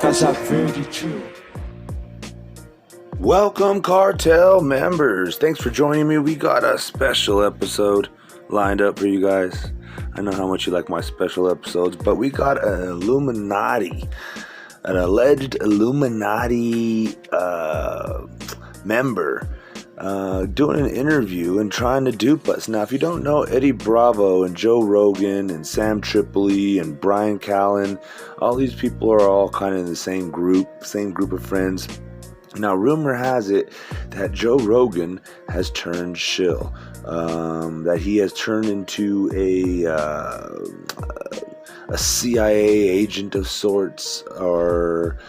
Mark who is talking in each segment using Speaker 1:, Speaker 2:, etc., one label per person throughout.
Speaker 1: Is that very true?
Speaker 2: Welcome, cartel members. Thanks for joining me. We got a special episode lined up for you guys. I know how much you like my special episodes, but we got an alleged Illuminati member doing an interview and trying to dupe us. Now, if you don't know, Eddie Bravo and Joe Rogan and Sam Tripoli and Brian Callen, all these people are all kind of in the same group of friends. Now, rumor has it that Joe Rogan has turned shill, that he has turned into a CIA agent of sorts, or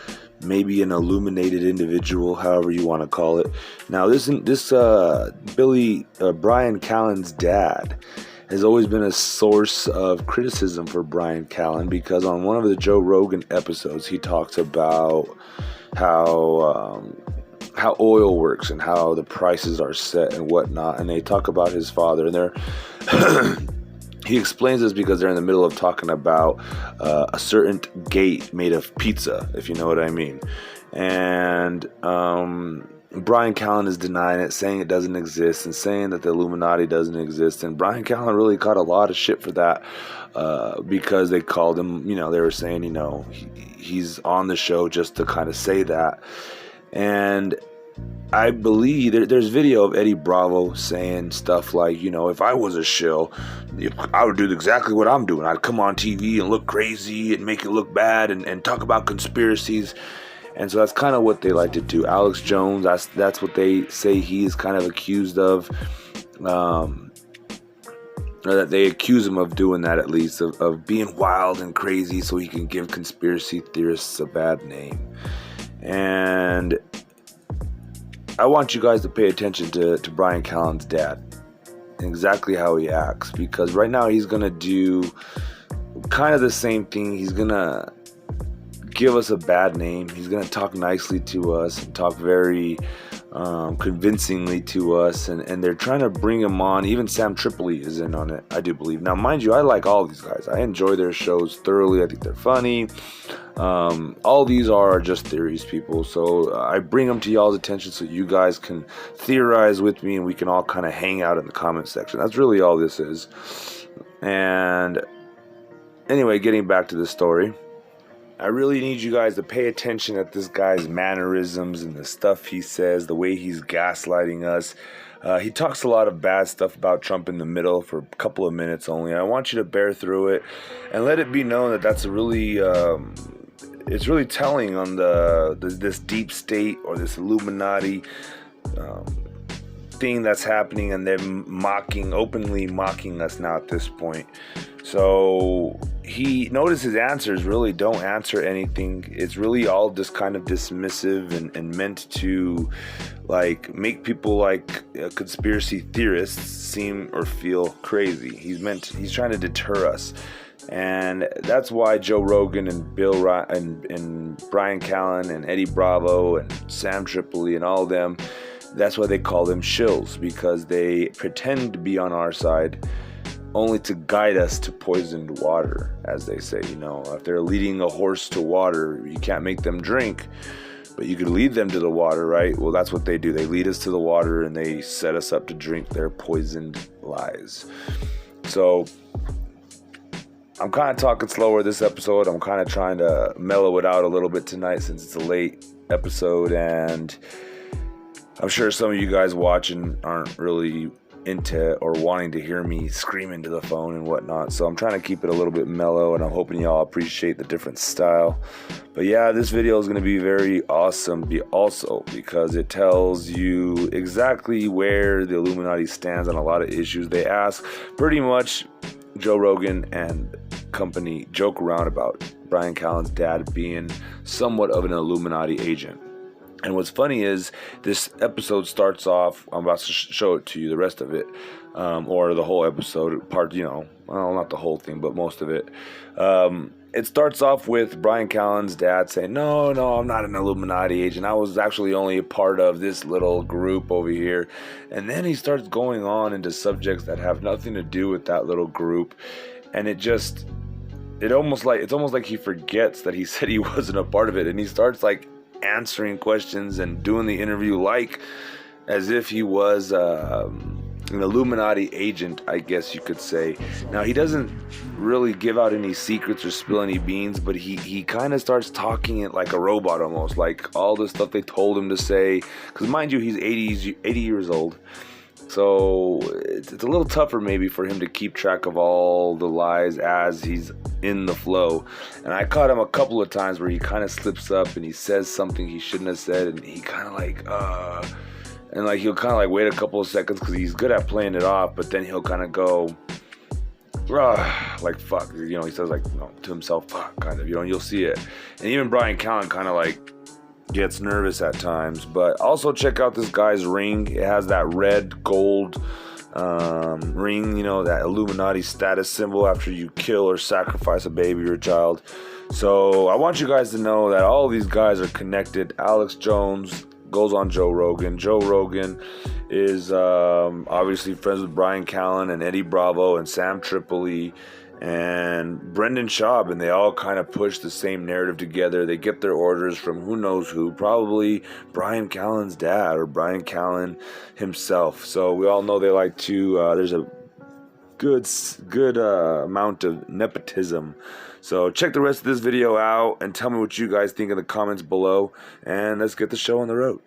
Speaker 2: maybe an illuminated individual, however you want to call it. Now, Brian Callen's dad has always been a source of criticism for Brian Callen, because on one of the Joe Rogan episodes, he talks about how oil works and how the prices are set and whatnot, and they talk about his father, and he explains this because they're in the middle of talking about a certain gate made of pizza, if you know what I mean. And Brian Callen is denying it, saying it doesn't exist, and saying that the Illuminati doesn't exist. And Brian Callen really caught a lot of shit for that, because they called him, they were saying, he's on the show just to kind of say that. And I believe there's video of Eddie Bravo saying stuff like, if I was a shill, I would do exactly what I'm doing. I'd come on TV and look crazy and make it look bad and talk about conspiracies. And so that's kind of what they like to do. Alex Jones, that's what they say he's kind of accused of, or that they accuse him of doing that, at least, of being wild and crazy so he can give conspiracy theorists a bad name. And I want you guys to pay attention to Brian Callen's dad and exactly how he acts, because right now he's going to do kind of the same thing. He's going to give us a bad name. He's going to talk nicely to us and talk very convincingly to us, and they're trying to bring him on. Even Sam Tripoli is in on it, I do believe. Now, mind you, I like all these guys. I enjoy their shows thoroughly. I think they're funny. All these are just theories, people. So I bring them to y'all's attention so you guys can theorize with me, and we can all kind of hang out in the comment section. That's really all this is. And anyway, getting back to the story, I really need you guys to pay attention at this guy's mannerisms and the stuff he says, the way he's gaslighting us. He talks a lot of bad stuff about Trump in the middle for a couple of minutes only. I want you to bear through it and let it be known that that's really, it's really telling on this deep state or this Illuminati thing that's happening, and they're openly mocking us now at this point. So notice his answers really don't answer anything. It's really all just kind of dismissive and meant to make people like conspiracy theorists seem or feel crazy. He's trying to deter us. And that's why Joe Rogan and and Brian Callen and Eddie Bravo and Sam Tripoli and all of them, that's why they call them shills, because they pretend to be on our side only to guide us to poisoned water, as they say. If they're leading a horse to water, you can't make them drink, but you could lead them to the water, right? Well, that's what they do. They lead us to the water, and they set us up to drink their poisoned lies. So I'm kind of talking slower this episode. I'm kind of trying to mellow it out a little bit tonight, since it's a late episode, and I'm sure some of you guys watching aren't really into or wanting to hear me scream into the phone and whatnot. So I'm trying to keep it a little bit mellow, and I'm hoping y'all appreciate the different style. But yeah, this video is going to be very awesome because it tells you exactly where the Illuminati stands on a lot of issues. They ask pretty much, Joe Rogan and company joke around about Brian Callen's dad being somewhat of an Illuminati agent. And what's funny is this episode starts off, I'm about to show it to you, the rest of it, or the whole episode, well, not the whole thing, but most of it. It starts off with Brian Callen's dad saying, no, I'm not an Illuminati agent. I was actually only a part of this little group over here. And then he starts going on into subjects that have nothing to do with that little group. And it just it's almost like he forgets that he said he wasn't a part of it, and he starts like answering questions and doing the interview like as if he was an Illuminati agent, I guess you could say. Now, he doesn't really give out any secrets or spill any beans, but he kind of starts talking it like a robot almost, like all the stuff they told him to say. Because mind you, he's 80 years old. So it's a little tougher maybe for him to keep track of all the lies as he's in the flow. And I caught him a couple of times where he kind of slips up and he says something he shouldn't have said, and he kind of like, and like he'll kind of like wait a couple of seconds because he's good at playing it off, but then he'll kind of go, like fuck, you know, he says like, you know, to himself, fuck, kind of, you know, and you'll see it. And even Bryan Callen kind of like gets nervous at times. But also check out this guy's ring. It has that red gold ring, you know, that Illuminati status symbol after you kill or sacrifice a baby or a child. So I want you guys to know that all of these guys are connected. Alex Jones goes on Joe Rogan. Joe Rogan is obviously friends with Bryan Callen and Eddie Bravo and Sam Tripoli and Brendan Schaub, and they all kind of push the same narrative together. They get their orders from who knows who, probably Bryan Callen's dad or Bryan Callen himself. So we all know they like to, there's a good amount of nepotism. So check the rest of this video out and tell me what you guys think in the comments below, and let's get the show on the road.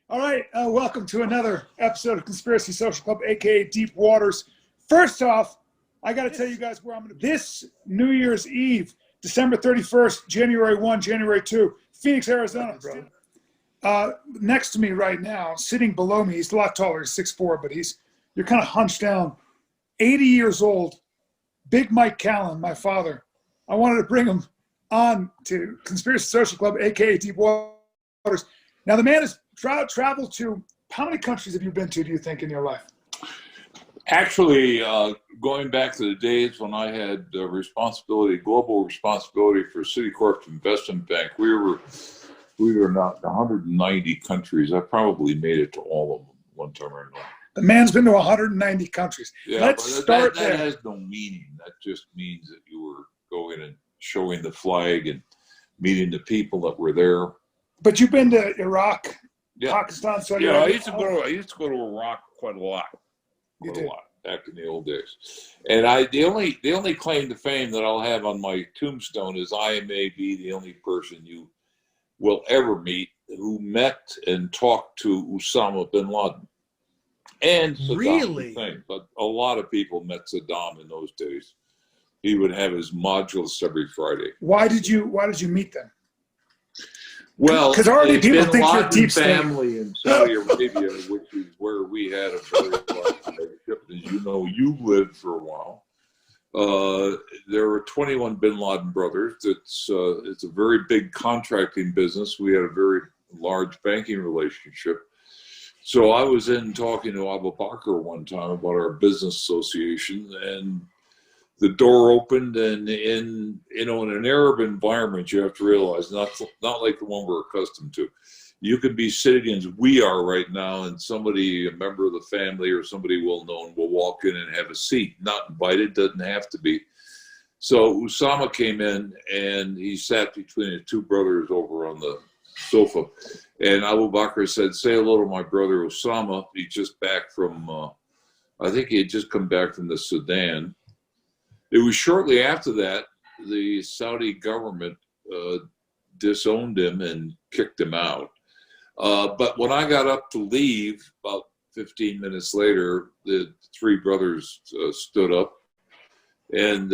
Speaker 1: All right, welcome to another episode of Conspiracy Social Club, aka Deep Waters. First off, I got to tell you guys where I'm going to be. This New Year's Eve, December 31st, January 1, January 2, Phoenix, Arizona, bro. Next to me right now, sitting below me, he's a lot taller, he's 6'4", but you're kind of hunched down. 80 years old, Big Mike Callen, my father. I wanted to bring him on to Conspiracy Social Club, aka Deep Waters. Now, the man has traveled to, how many countries have you been to, do you think, in your life?
Speaker 3: Actually, going back to the days when I had global responsibility for Citicorp Investment Bank, we were not 190 countries. I probably made it to all of them one time or another.
Speaker 1: The man's been to 190 countries.
Speaker 3: Yeah,
Speaker 1: Let's start
Speaker 3: there.
Speaker 1: That
Speaker 3: has no meaning. That just means that you were going and showing the flag and meeting the people that were there.
Speaker 1: But you've been to Iraq,
Speaker 3: yeah.
Speaker 1: Pakistan, Saudi
Speaker 3: Arabia.
Speaker 1: Arabia.
Speaker 3: I used to go to Iraq quite a lot.
Speaker 1: You did.
Speaker 3: A lot back in the old days. And the only claim to fame that I'll have on my tombstone is I may be the only person you will ever meet who met and talked to Osama bin Laden. And Saddam
Speaker 1: Really?
Speaker 3: Hussein. But a lot of people met Saddam in those days. He would have his modulus every Friday.
Speaker 1: Why did you meet them?
Speaker 3: Well,
Speaker 1: because already people think you're
Speaker 3: Laden
Speaker 1: deep state.
Speaker 3: Family in Saudi Arabia, which is where we had a very large relationship. As you know, you lived for a while. There were 21 bin Laden brothers. It's a very big contracting business. We had a very large banking relationship. So I was in talking to Abu Bakr one time about our business association, and the door opened, and in an Arab environment, you have to realize, not like the one we're accustomed to. You could be sitting as we are right now, and somebody, a member of the family or somebody well-known, will walk in and have a seat. Not invited, doesn't have to be. So Osama came in, and he sat between the two brothers over on the sofa. And Abu Bakr said, "Say hello to my brother Osama. He's just back from, I think he had just come back from the Sudan." It was shortly after that, the Saudi government disowned him and kicked him out. But when I got up to leave, about 15 minutes later, the three brothers stood up, and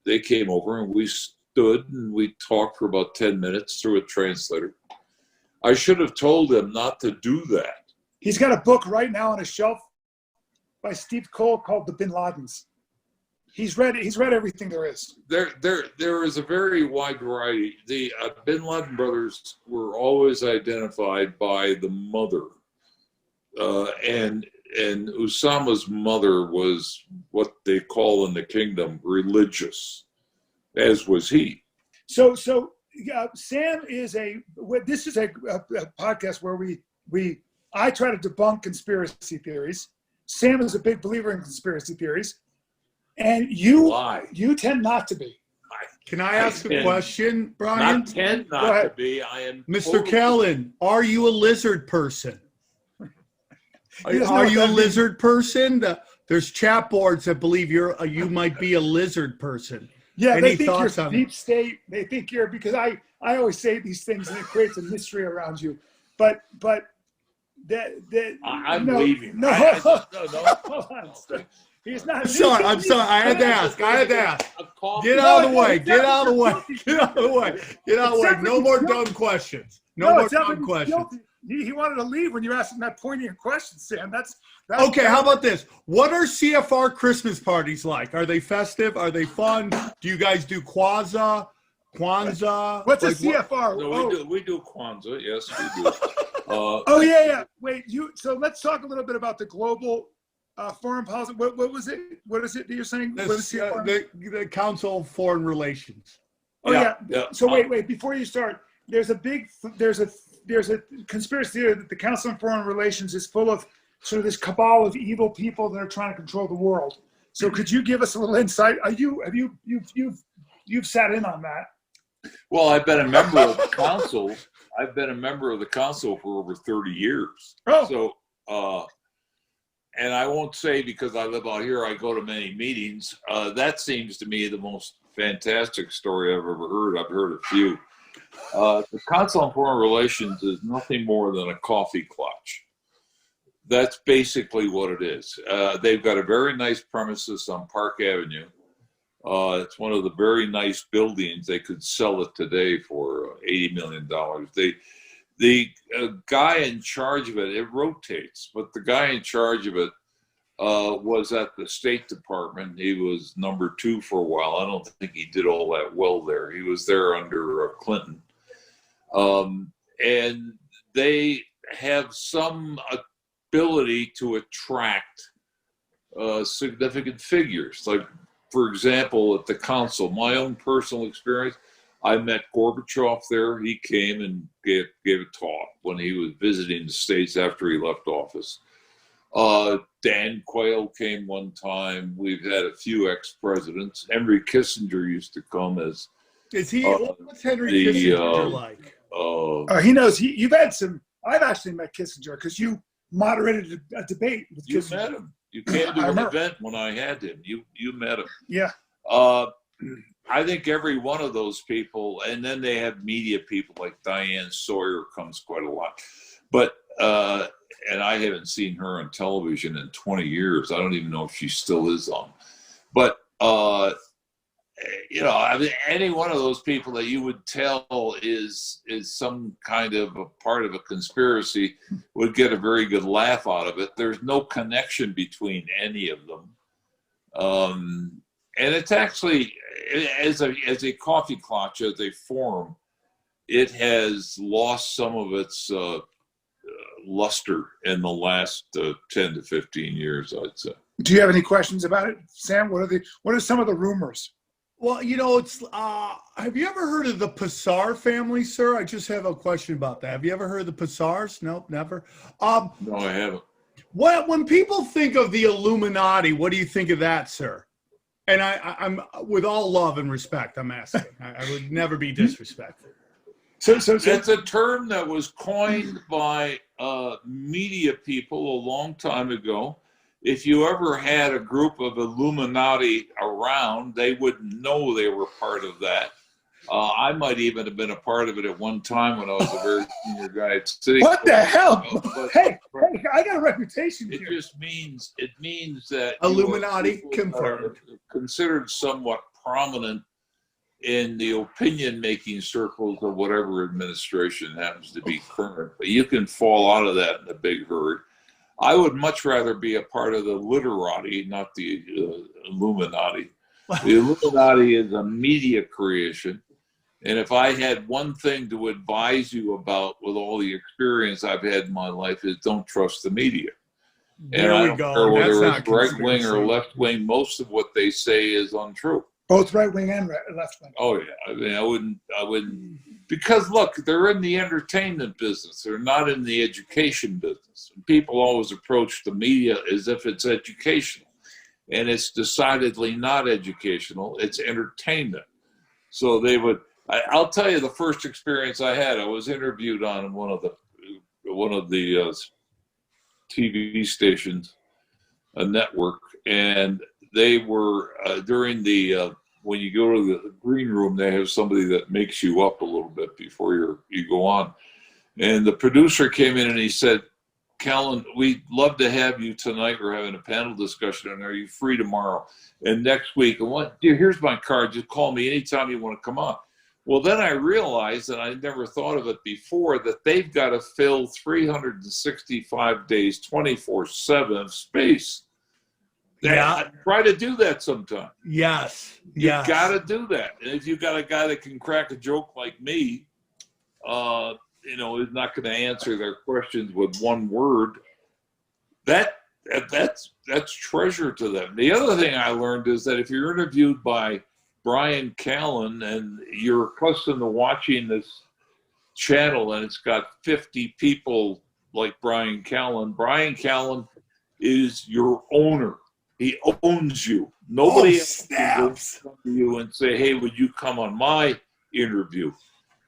Speaker 3: they came over, and we stood and we talked for about 10 minutes through a translator. I should have told them not to do that.
Speaker 1: He's got a book right now on his shelf by Steve Cole called The Bin Ladens. He's read everything there is.
Speaker 3: There is a very wide variety. The bin Laden brothers were always identified by the mother, and Osama's mother was what they call in the kingdom religious, as was he.
Speaker 1: So Sam is this is a podcast where I try to debunk conspiracy theories. Sam is a big believer in conspiracy theories. And
Speaker 3: Lie.
Speaker 1: you tend not to be.
Speaker 4: Can I ask a question, Brian?
Speaker 3: Not tend not to be. I am.
Speaker 4: Mr. Callan, are you a lizard person? Are you a lizard person? There's chat boards that believe you might be a lizard person.
Speaker 1: Yeah,
Speaker 4: Any
Speaker 1: they think
Speaker 4: thoughts
Speaker 1: you're
Speaker 4: on
Speaker 1: deep state. They think you're, because I always say these things and it creates a mystery around you. But
Speaker 3: I'm
Speaker 1: no,
Speaker 3: leaving.
Speaker 1: No,
Speaker 3: no.
Speaker 1: Hold on. He's not.
Speaker 4: I'm sorry. I had to ask. Get out of the way. Get out of the way. Get out of the way. Get out of the way. No more dumb questions. No more dumb questions.
Speaker 1: He wanted to leave when you asked him that poignant question, Sam. That's
Speaker 4: okay. How about this? What are CFR Christmas parties like? Are they festive? Are they fun? Do you guys do Kwanzaa?
Speaker 1: What's a CFR?
Speaker 3: No, we do Kwanzaa. Yes, we do.
Speaker 1: Oh yeah. Wait, so let's talk a little bit about the global foreign policy. What was it? What is it that you're saying?
Speaker 4: The Council of Foreign Relations.
Speaker 1: Oh yeah. So wait. Before you start, there's a conspiracy theory that the Council on Foreign Relations is full of sort of this cabal of evil people that are trying to control the world. So could you give us a little insight? You've sat in on that?
Speaker 3: Well, I've been a member of the council. I've been a member of the council for over 30 years.
Speaker 1: Oh.
Speaker 3: So, and I won't say because I live out here, I go to many meetings. That seems to me the most fantastic story I've ever heard. I've heard a few. The Council on Foreign Relations is nothing more than a coffee clutch. That's basically what it is. They've got a very nice premises on Park Avenue. It's one of the very nice buildings. They could sell it today for $80 million. The guy in charge of it rotates, but the guy in charge of it was at the State Department. He was number 2 for a while. I don't think he did all that well there. He was there under Clinton. And they have some ability to attract significant figures. Like, for example, at the council, my own personal experience, I met Gorbachev there. He came and gave a talk when he was visiting the States after he left office. Dan Quayle came one time. We've had a few ex-presidents. Henry Kissinger used to come as.
Speaker 4: Is he? What's Henry Kissinger like?
Speaker 1: He knows. You've had some. I've actually met Kissinger because you moderated a debate with Kissinger.
Speaker 3: You met him. You came to an event when I had him. You met him.
Speaker 1: Yeah.
Speaker 3: I think every one of those people, and then they have media people like Diane Sawyer comes quite a lot. But, and I haven't seen her on television in 20 years. I don't even know if she still is on. But, you know, I mean, any one of those people that you would tell is some kind of a part of a conspiracy would get a very good laugh out of it. There's no connection between any of them. And it's actually, as a coffee clutch, as a forum, it has lost some of its luster in the last 10 to 15 years, I'd say.
Speaker 1: Do you have any questions about it, Sam? What are some of the rumors?
Speaker 4: Well, you know, it's. Have you ever heard of the Passar family, sir? I just have a question about that. Have you ever heard of the Passars? No, never.
Speaker 3: No, I haven't.
Speaker 4: When people think of the Illuminati, what do you think of that, sir? And I'm with all love and respect, I'm asking. I would never be disrespectful.
Speaker 1: So
Speaker 3: it's a term that was coined by media people a long time ago. If you ever had a group of Illuminati around, they wouldn't know they were part of that. I might even have been a part of it at one time when I was a very senior guy at City.
Speaker 1: What the hell? Hey, I got a reputation here.
Speaker 3: It means that
Speaker 4: Illuminati confirmed.
Speaker 3: Considered somewhat prominent in the opinion-making circles of whatever administration happens to be current. But you can fall out of that in a big hurry. I would much rather be a part of the literati, not the Illuminati. The Illuminati is a media creation. And if I had one thing to advise you about with all the experience I've had in my life is don't trust the media.
Speaker 4: There
Speaker 3: and
Speaker 4: we
Speaker 3: I don't
Speaker 4: go.
Speaker 3: care whether
Speaker 4: That's
Speaker 3: it's
Speaker 4: not
Speaker 3: right wing or left wing, most of what they say is untrue.
Speaker 1: Both right wing and left wing.
Speaker 3: Oh yeah. I mean, I wouldn't, because look, they're in the entertainment business. They're not in the education business. People always approach the media as if it's educational. and it's decidedly not educational. It's entertainment. So they would. I'll tell you the first experience I had. I was interviewed on one of the TV stations, a network, and they were during the when you go to the green room, they have somebody that makes you up a little bit before you go on. And the producer came in and he said, "Callan, we'd love to have you tonight. We're having a panel discussion, and are you free tomorrow and next week? And what? Here's my card. Just call me anytime you want to come on." Well, then I realized, and I never thought of it before, that they've got to fill 365 days, 24/7 of space.
Speaker 4: Yeah.
Speaker 3: Try to do that sometime.
Speaker 4: Yes.
Speaker 3: You
Speaker 4: Yes.
Speaker 3: got to do that. And if you've got a guy that can crack a joke like me, is not going to answer their questions with one word, that's treasure to them. The other thing I learned is that if you're interviewed by Brian Callan and you're accustomed to watching this channel and it's got 50 people like Brian Callan is your owner. He owns you. Nobody else can come to you and say, "Hey, would you come on my interview?"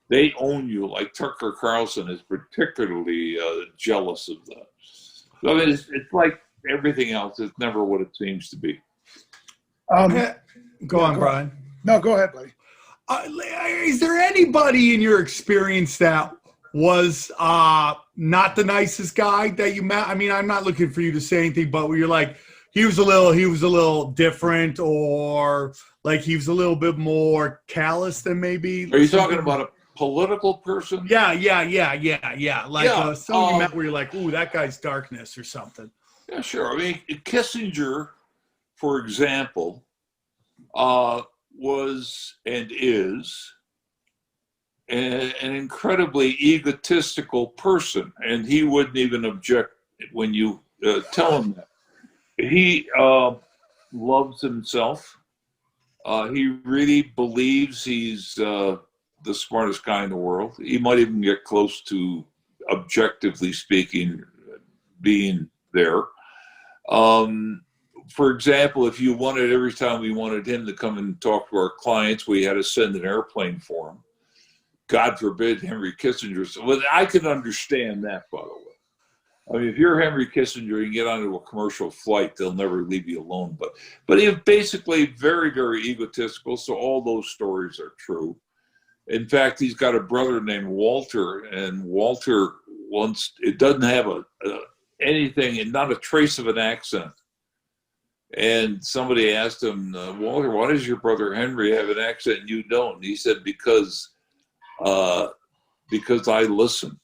Speaker 3: They own you. Like Tucker Carlson is particularly jealous of that. So it's like everything else. It's never what it seems to be.
Speaker 4: Go on, Brian.
Speaker 1: No, go ahead, buddy.
Speaker 4: Is there anybody in your experience that was not the nicest guy that you met? I mean, I'm not looking for you to say anything, but where you're like, he was a little different, or like he was a little bit more callous than maybe.
Speaker 3: Are you talking about a political person?
Speaker 4: Yeah. Like someone you met where you're like, "Ooh, that guy's darkness" or something.
Speaker 3: Yeah, sure. I mean, Kissinger, for example, was and is an incredibly egotistical person, and he wouldn't even object when you tell him that. He loves himself. He really believes he's the smartest guy in the world. He might even get close to, objectively speaking, being there. For example, if you wanted, every time we wanted him to come and talk to our clients, we had to send an airplane for him. God forbid Henry Kissinger. Well, I can understand that, by the way. I mean, if you're Henry Kissinger, you can get onto a commercial flight, they'll never leave you alone. But he's basically very, very egotistical, so all those stories are true. In fact, he's got a brother named Walter, and Walter it doesn't have anything and not a trace of an accent. And somebody asked him, "Walter, why does your brother Henry have an accent and you don't?" And he said, because I listen.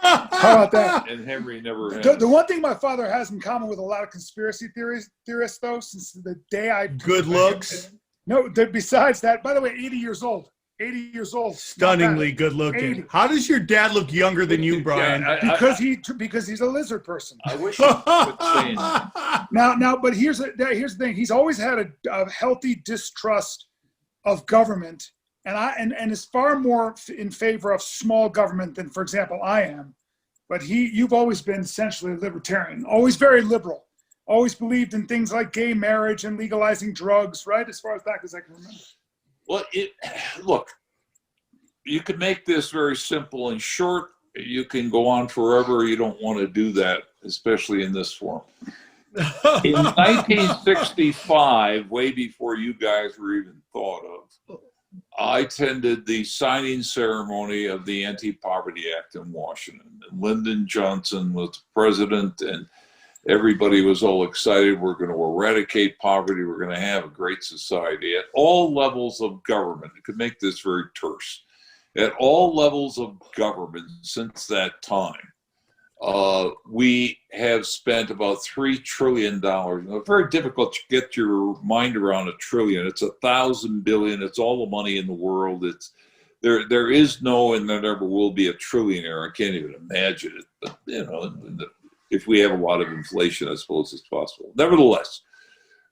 Speaker 1: How about that?
Speaker 3: And Henry never has.
Speaker 1: The one thing my father has in common with a lot of conspiracy theorists, though, since the day I...
Speaker 4: Good looks.
Speaker 1: No, besides that, by the way, 80 years old. 80 years old.
Speaker 4: Stunningly good looking.
Speaker 1: 80.
Speaker 4: How does your dad look younger than you, Brian?
Speaker 1: Because he's a lizard person.
Speaker 3: I wish I could say that.
Speaker 1: Now, but here's the thing. He's always had a healthy distrust of government, and is far more in favor of small government than, for example, I am. But you've always been essentially a libertarian, always very liberal, always believed in things like gay marriage and legalizing drugs, right? As far back as I can remember.
Speaker 3: Well, look, you could make this very simple and short. You can go on forever. You don't want to do that, especially in this form. In 1965, way before you guys were even thought of, I attended the signing ceremony of the Anti-Poverty Act in Washington. And Lyndon Johnson was the president, and everybody was all excited. We're going to eradicate poverty. We're going to have a great society at all levels of government. You could make this very terse. At all levels of government since that time, we have spent about $3 trillion. It's very difficult to get your mind around a trillion. It's 1,000 billion. It's all the money in the world. There is no, and there never will be, a trillionaire. I can't even imagine it. But if we have a lot of inflation, I suppose it's possible. Nevertheless,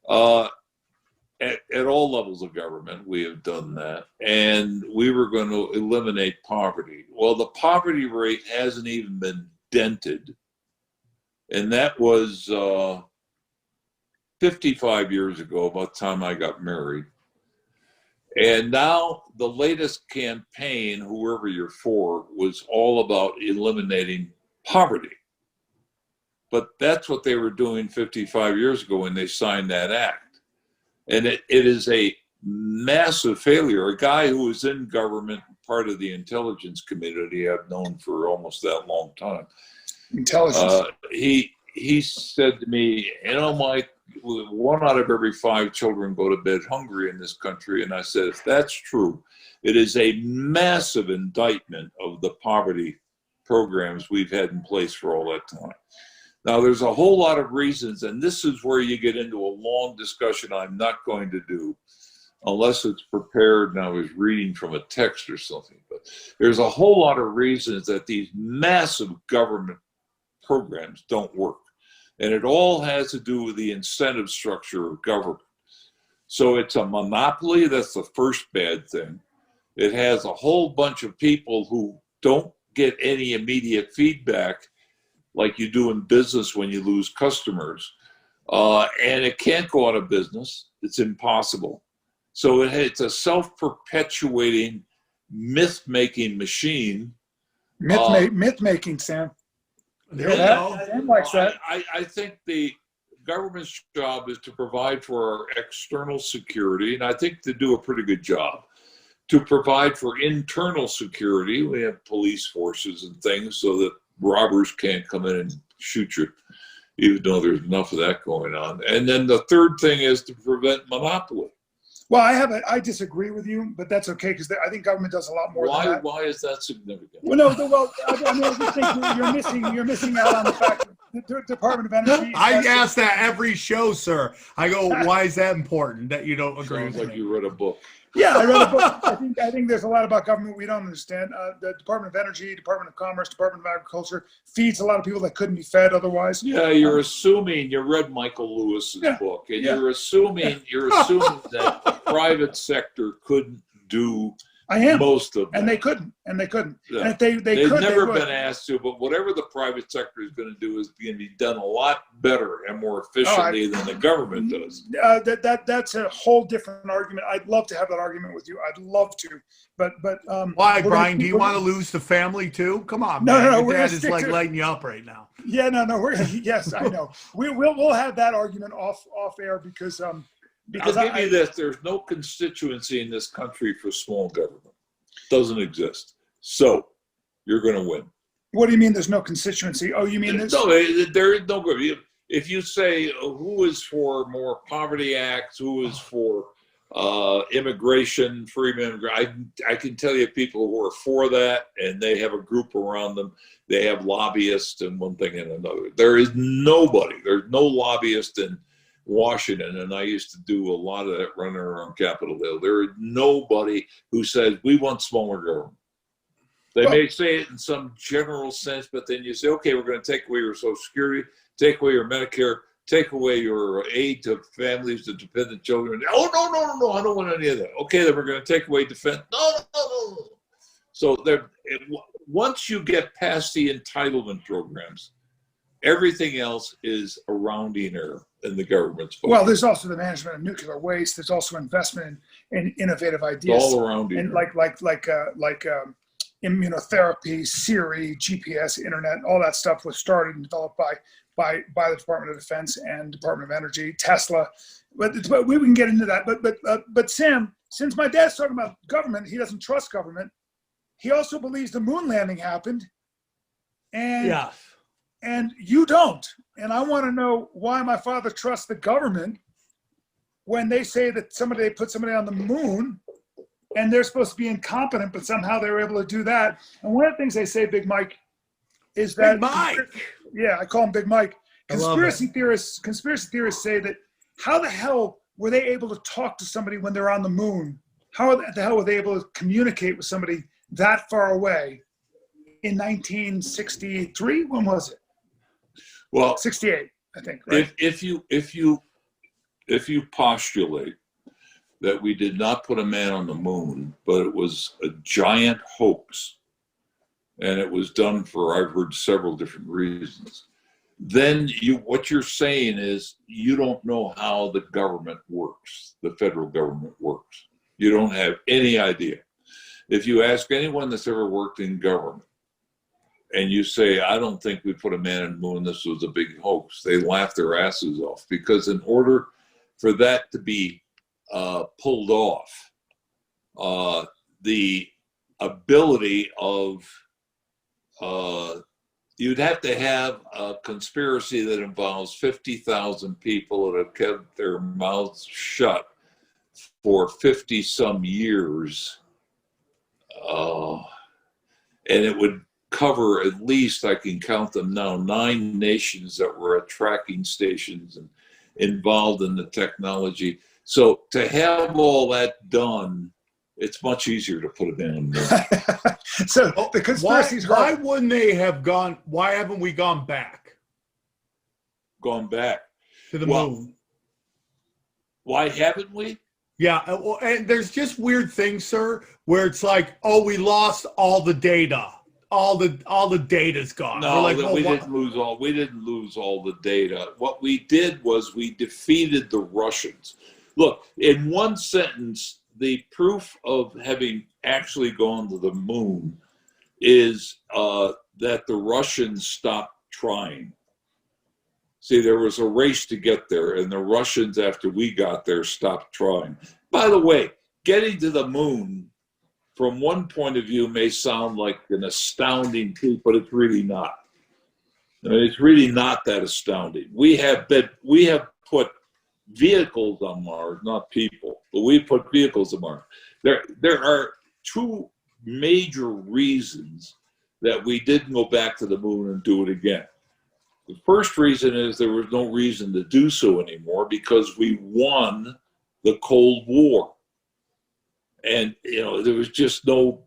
Speaker 3: at all levels of government, we have done that, and we were going to eliminate poverty. Well, the poverty rate hasn't even been dented, and that was 55 years ago, about the time I got married. And now the latest campaign, whoever you're for, was all about eliminating poverty. But that's what they were doing 55 years ago when they signed that act. And it is a massive failure. A guy who was in government, part of the intelligence community I've known for almost that long time.
Speaker 1: Intelligence.
Speaker 3: He said to me, you know, Mike, 1 out of every 5 children go to bed hungry in this country. And I said, if that's true, it is a massive indictment of the poverty programs we've had in place for all that time. Now, there's a whole lot of reasons, and this is where you get into a long discussion I'm not going to do unless it's prepared and I was reading from a text or something. But there's a whole lot of reasons that these massive government programs don't work. And it all has to do with the incentive structure of government. So it's a monopoly. That's the first bad thing. It has a whole bunch of people who don't get any immediate feedback like you do in business when you lose customers. And it can't go out of business. It's impossible. So it's a self-perpetuating myth-making machine.
Speaker 1: Myth-making, Sam. Sam likes that.
Speaker 3: I think the government's job is to provide for our external security, and I think they do a pretty good job. To provide for internal security, we have police forces and things so that robbers can't come in and shoot you, even though there's enough of that going on. And then the third thing is to prevent monopoly.
Speaker 1: Well, I disagree with you, but that's okay because I think government does a lot more than that.
Speaker 3: Why is that significant?
Speaker 1: Well, no, I just think you're missing out on the fact that the Department of Energy.
Speaker 4: I ask that every show, sir. I go, why is that important that you don't agree
Speaker 3: Sounds
Speaker 4: with
Speaker 3: like
Speaker 4: me?
Speaker 3: you read a book.
Speaker 1: Yeah, I read a book. I think there's a lot about government we don't understand. The Department of Energy, Department of Commerce, Department of Agriculture feeds a lot of people that couldn't be fed otherwise.
Speaker 3: Yeah, you're assuming you read Michael Lewis's book, and you're assuming that the private sector couldn't do most of that.
Speaker 1: And they couldn't.
Speaker 3: Yeah.
Speaker 1: And if they've
Speaker 3: never been asked to, but whatever the private sector is going to do is going to be done a lot better and more efficiently than the government does.
Speaker 1: That's a whole different argument. I'd love to have that argument with you. I'd love to, but
Speaker 4: why, Brian? Do you want to lose the family too? Come on,
Speaker 1: no,
Speaker 4: man.
Speaker 1: no,
Speaker 4: Your dad is like lighting you up right now.
Speaker 1: Yeah, no. Yes, I know. We'll have that argument off air because
Speaker 3: I'll give you this. There's no constituency in this country for small government. Doesn't exist. So you're going to win.
Speaker 1: What do you mean there's no constituency? Oh, you mean this?
Speaker 3: No, there is no government. If you say who is for more poverty acts, who is for immigration, free immigration, I can tell you people who are for that, and they have a group around them. They have lobbyists and one thing and another. There is nobody. There's no lobbyist in Washington, and I used to do a lot of that running around Capitol Hill. There is nobody who says we want smaller government. They may say it in some general sense, but then you say, okay, we're going to take away your Social Security, take away your Medicare, take away your aid to families to dependent children. Oh, no, I don't want any of that. Okay, then we're going to take away defense. No. So once you get past the entitlement programs, everything else is a rounding error in the government's focus.
Speaker 1: Well, there's also the management of nuclear waste. There's also investment in innovative ideas.
Speaker 3: It's all around
Speaker 1: and like immunotherapy, Siri, GPS, internet, all that stuff was started and developed by the Department of Defense and Department of Energy, Tesla. But we can get into that. But Sam, since my dad's talking about government, he doesn't trust government. He also believes the moon landing happened. And you don't. And I want to know why my father trusts the government when they say that they put somebody on the moon and they're supposed to be incompetent, but somehow they were able to do that. And one of the things they say, Big Mike, is that
Speaker 4: Big Mike.
Speaker 1: Yeah, I call him Big Mike. Conspiracy theorists say that how the hell were they able to talk to somebody when they're on the moon? How the hell were they able to communicate with somebody that far away in 1963? When was it?
Speaker 3: Well,
Speaker 1: 68, I think. Right?
Speaker 3: If you postulate that we did not put a man on the moon, but it was a giant hoax, and it was done for, I've heard, several different reasons, then what you're saying is you don't know how the government works, the federal government works. You don't have any idea. If you ask anyone that's ever worked in government and you say, I don't think we put a man on the moon, this was a big hoax, they laugh their asses off, because in order for that to be pulled off, the ability of you'd have to have a conspiracy that involves 50,000 people that have kept their mouths shut for 50 some years. And it would cover at least, I can count them now, 9 nations that were at tracking stations and involved in the technology. So to have all that done, it's much easier to put it in.
Speaker 1: So the conspiracies.
Speaker 4: Why wouldn't they have gone? Why haven't we gone back?
Speaker 3: Gone back
Speaker 4: To the moon.
Speaker 3: Why haven't we?
Speaker 4: Yeah, well, and there's just weird things, sir, where it's like, oh, we lost all the data. All the data's gone.
Speaker 3: No,
Speaker 4: like,
Speaker 3: we didn't lose all the data. What we did was we defeated the Russians. Look, in one sentence, the proof of having actually gone to the moon is that the Russians stopped trying. See, there was a race to get there, and the Russians, after we got there, stopped trying. By the way, getting to the moon, from one point of view, may sound like an astounding feat, but it's really not. I mean, it's really not that astounding. We have put vehicles on Mars, not people, but we put vehicles on Mars. There are 2 major reasons that we didn't go back to the moon and do it again. The first reason is there was no reason to do so anymore because we won the Cold War. And, there was just no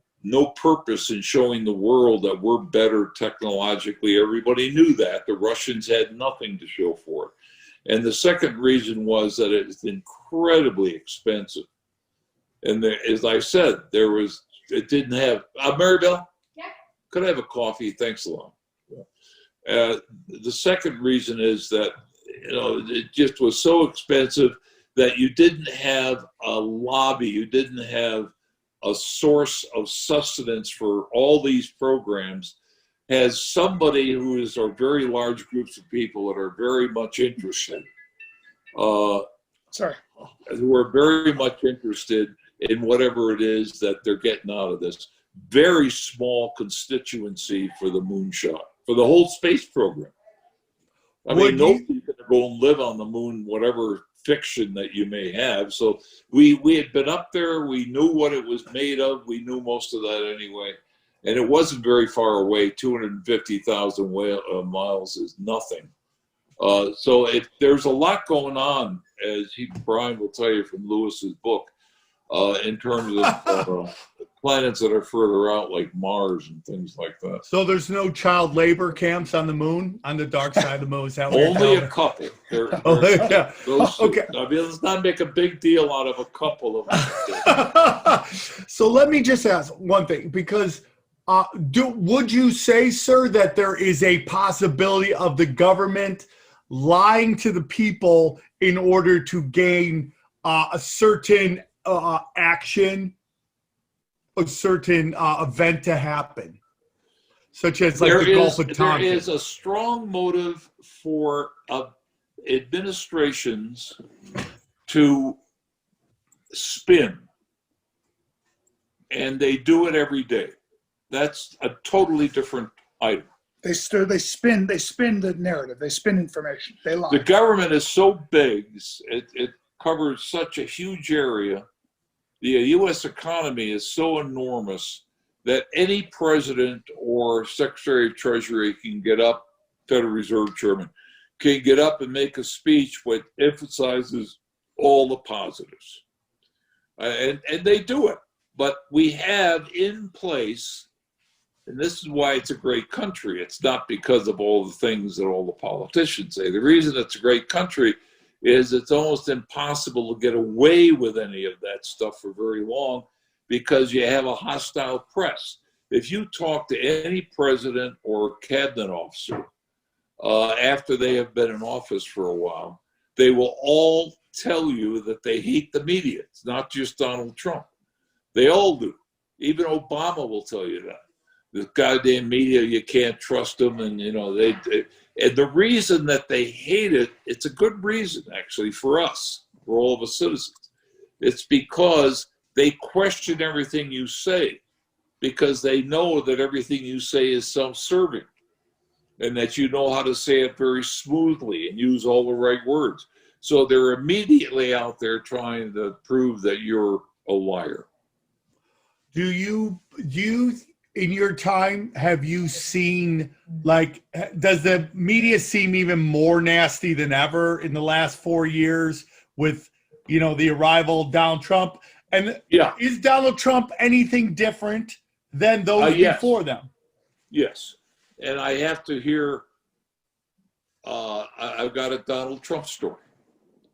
Speaker 3: purpose in showing the world that we're better technologically. Everybody knew that. The Russians had nothing to show for it. And the second reason was that it's incredibly expensive. And there, as I said, it didn't have, Maribel? Yeah. Could I have a coffee? Thanks a lot. The second reason is that, it just was so expensive that you didn't have a lobby, you didn't have a source of sustenance for all these programs. Has somebody who is a very large groups of people that are very much interested, who are very much interested in whatever it is that they're getting out of this. Very small constituency for the moonshot, for the whole space program. I mean, nobody's going to go and live on the moon, whatever fiction that you may have. So we had been up there. We knew what it was made of. We knew most of that anyway. And it wasn't very far away. 250,000 miles is nothing. So there's a lot going on, as Brian will tell you from Lewis's book, in terms of planets that are further out, like Mars and things like that.
Speaker 4: So there's no child labor camps on the moon, on the dark side of the moon? Is that what
Speaker 3: Only a couple.
Speaker 4: Yeah. Okay.
Speaker 3: I mean, let's not make a big deal out of a couple of them.
Speaker 4: So let me just ask one thing, because would you say, sir, that there is a possibility of the government lying to the people in order to gain a certain action, a certain event to happen, such as like the Gulf of Tonkin?
Speaker 3: There is a strong motive for administrations to spin, and they do it every day. That's a totally different item.
Speaker 1: They spin the narrative. They spin information. They lie.
Speaker 3: The government is so big; it covers such a huge area. The U.S. economy is so enormous that any president or Secretary of Treasury can get up, Federal Reserve Chairman, can get up and make a speech which emphasizes all the positives. And they do it. But we have in place, and this is why it's a great country. It's not because of all the things that all the politicians say. The reason it's a great country is it's almost impossible to get away with any of that stuff for very long because you have a hostile press. If you talk to any president or cabinet officer, after they have been in office for a while, they will all tell you that they hate the media. It's not just Donald Trump. They all do. Even Obama will tell you that. The goddamn media, you can't trust them. And, you know, and the reason that they hate it, it's a good reason, actually, for us, for all of us citizens. It's because they question everything you say, because they know that everything you say is self-serving and that you know how to say it very smoothly and use all the right words. So they're immediately out there trying to prove that you're a liar.
Speaker 4: Do you in your time, have you seen, like, does the media seem even more nasty than ever in the last 4 years with, you know, the arrival of Donald Trump? And
Speaker 3: yeah,
Speaker 4: is Donald Trump anything different than those
Speaker 3: yes.
Speaker 4: before them?
Speaker 3: Yes. And I have to hear, I've got a Donald Trump story.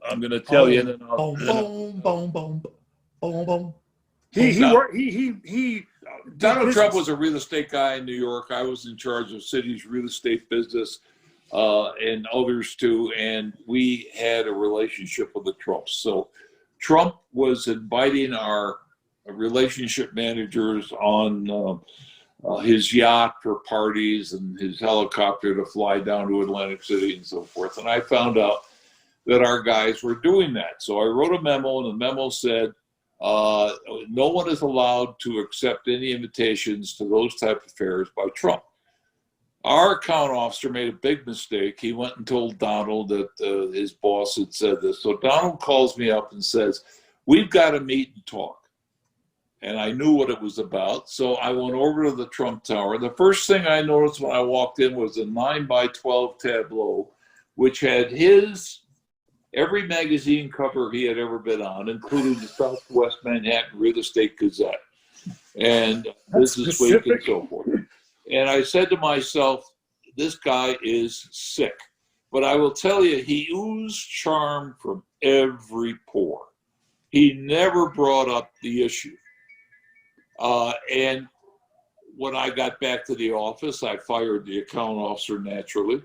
Speaker 3: I'm going to tell you. And then I'll,
Speaker 4: boom, boom, boom, boom, boom.
Speaker 3: Donald Trump was a real estate guy in New York. I was in charge of city's real estate business, and others too. And we had a relationship with the Trumps. So Trump was inviting our relationship managers on his yacht for parties and his helicopter to fly down to Atlantic City and so forth. And I found out that our guys were doing that. So I wrote a memo, and the memo said, no one is allowed to accept any invitations to those type of affairs by Trump. Our account officer made a big mistake. He went and told Donald that his boss had said this. So Donald calls me up and says, we've got to meet and talk. And I knew what it was about. So I went over to the Trump Tower. The first thing I noticed when I walked in was a 9x12 tableau, which had every magazine cover he had ever been on, including the Southwest Manhattan Real Estate Gazette and Business Week and so forth. And I said to myself, this guy is sick. But I will tell you, he oozed charm from every pore. He never brought up the issue. And when I got back to the office, I fired the account officer naturally.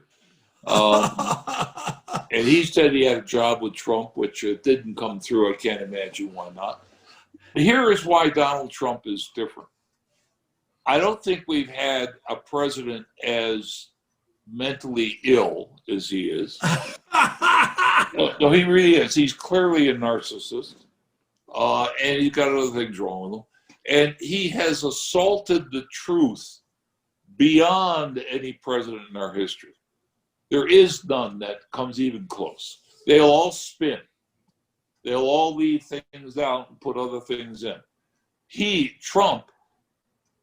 Speaker 3: And he said he had a job with Trump, which didn't come through. I can't imagine why not. Here is why Donald Trump is different. I don't think we've had a president as mentally ill as he is. No, he really is. He's clearly a narcissist. And he's got other things wrong with him. And he has assaulted the truth beyond any president in our history. There is none that comes even close. They'll all spin. They'll all leave things out and put other things in. Trump,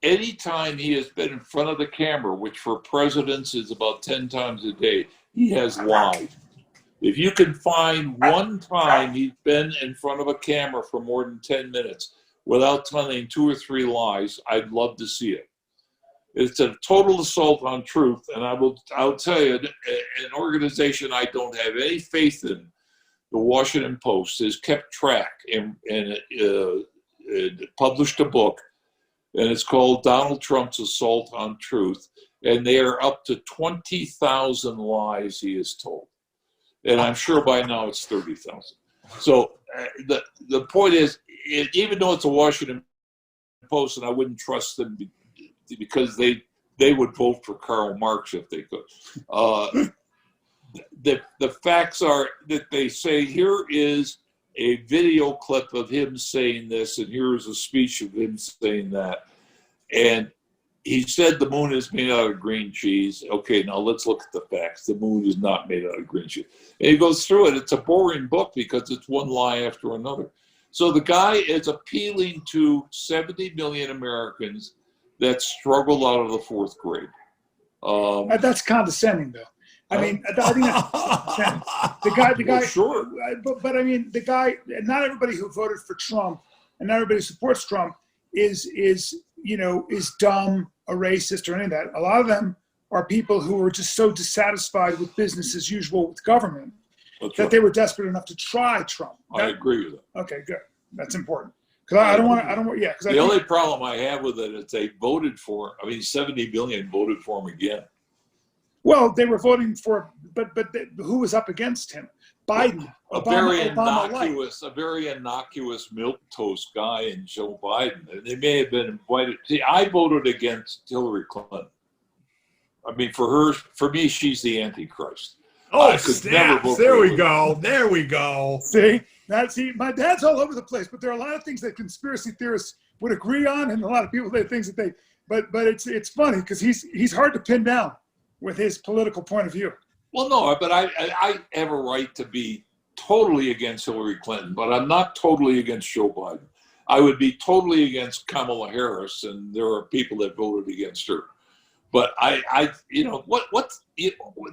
Speaker 3: anytime he has been in front of the camera, which for presidents is about 10 times a day, he has lied. If you can find one time he's been in front of a camera for more than 10 minutes without telling 2 or 3 lies, I'd love to see it. It's a total assault on truth, and I'll tell you, an organization I don't have any faith in, the Washington Post, has kept track and published a book, and it's called Donald Trump's Assault on Truth, and they are up to 20,000 lies he has told, and I'm sure by now it's 30,000. So the point is, even though it's a Washington Post, and I wouldn't trust them because they would vote for Karl Marx if they could. The facts are that they say, here is a video clip of him saying this, and here is a speech of him saying that. And he said the moon is made out of green cheese. Okay, now let's look at the facts. The moon is not made out of green cheese. And he goes through it. It's a boring book because it's one lie after another. So the guy is appealing to 70 million Americans that struggled out of the 4th grade.
Speaker 1: That's condescending, though. I mean, I think that's the guy.
Speaker 3: Well, sure.
Speaker 1: But I mean, the guy. Not everybody who voted for Trump and not everybody who supports Trump is dumb, a racist, or any of that. A lot of them are people who are just so dissatisfied with business as usual with government that they were desperate enough to try Trump.
Speaker 3: I agree with that.
Speaker 1: Okay, good. That's important. Because I don't want. Yeah.
Speaker 3: The only problem I have with it is they voted for. I mean, 70 million voted for him again.
Speaker 1: Well, they were voting for, but who was up against him? Biden.
Speaker 3: A very innocuous milquetoast guy in Joe Biden. And they may have been invited. See, I voted against Hillary Clinton. I mean, for me, she's the Antichrist.
Speaker 4: Oh, snaps. There we go. There we go.
Speaker 1: See, my dad's all over the place, but there are a lot of things that conspiracy theorists would agree on, and a lot of people that things that they. But it's funny because he's hard to pin down with his political point of view.
Speaker 3: Well, no, but I have a right to be totally against Hillary Clinton, but I'm not totally against Joe Biden. I would be totally against Kamala Harris, and there are people that voted against her. But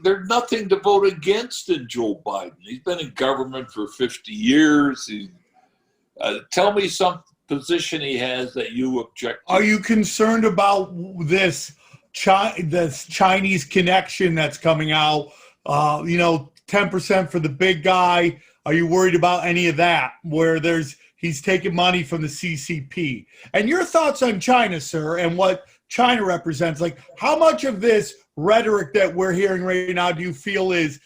Speaker 3: there's nothing to vote against in Joe Biden. He's been in government for 50 years. Tell me some position he has that you object to.
Speaker 4: Are you concerned about this Chinese connection that's coming out? 10% for the big guy. Are you worried about any of that? Where he's taking money from the CCP. And your thoughts on China, sir, and what China represents? Like, how much of this rhetoric that we're hearing right now do you feel is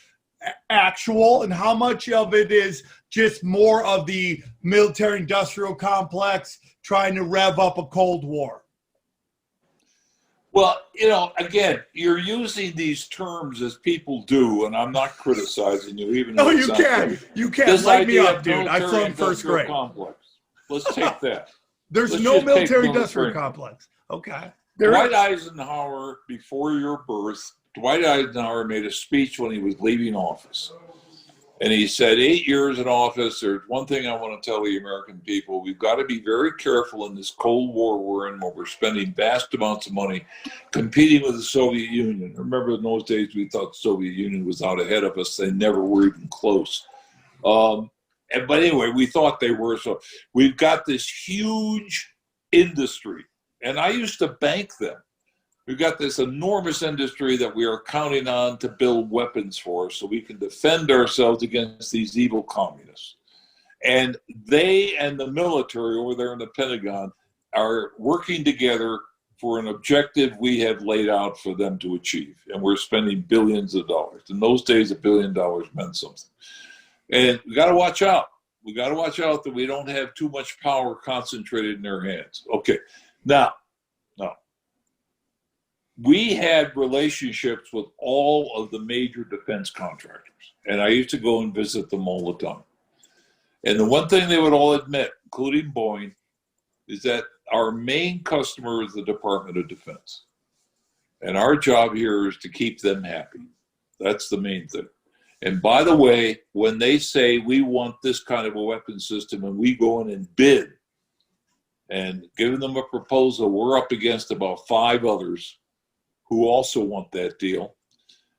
Speaker 4: actual, and how much of it is just more of the military-industrial complex trying to rev up a Cold War?
Speaker 3: Well, again, you're using these terms as people do, and I'm not criticizing you, even though
Speaker 4: you can. You can. Light me up, dude. I flung first grade.
Speaker 3: Complex. Let's take that.
Speaker 4: There's no military-industrial complex. Okay.
Speaker 3: Dwight Eisenhower, before your birth, Dwight Eisenhower made a speech when he was leaving office. And he said, 8 years in office, there's one thing I want to tell the American people. We've got to be very careful in this Cold War we're in, where we're spending vast amounts of money competing with the Soviet Union. Remember, in those days, we thought the Soviet Union was out ahead of us. They never were even close. But anyway, we thought they were. So we've got this huge industry. And I used to bank them. We've got this enormous industry that we are counting on to build weapons for so we can defend ourselves against these evil communists. And they and the military over there in the Pentagon are working together for an objective we have laid out for them to achieve. And we're spending billions of dollars. In those days, $1 billion meant something. And we got to watch out. We got to watch out that we don't have too much power concentrated in their hands. Okay. Now, we had relationships with all of the major defense contractors, and I used to go and visit them all the time. And the one thing they would all admit, including Boeing, is that our main customer is the Department of Defense. And our job here is to keep them happy. That's the main thing. And by the way, when they say we want this kind of a weapon system and we go in and bid and give them a proposal, we're up against about 5 others who also want that deal.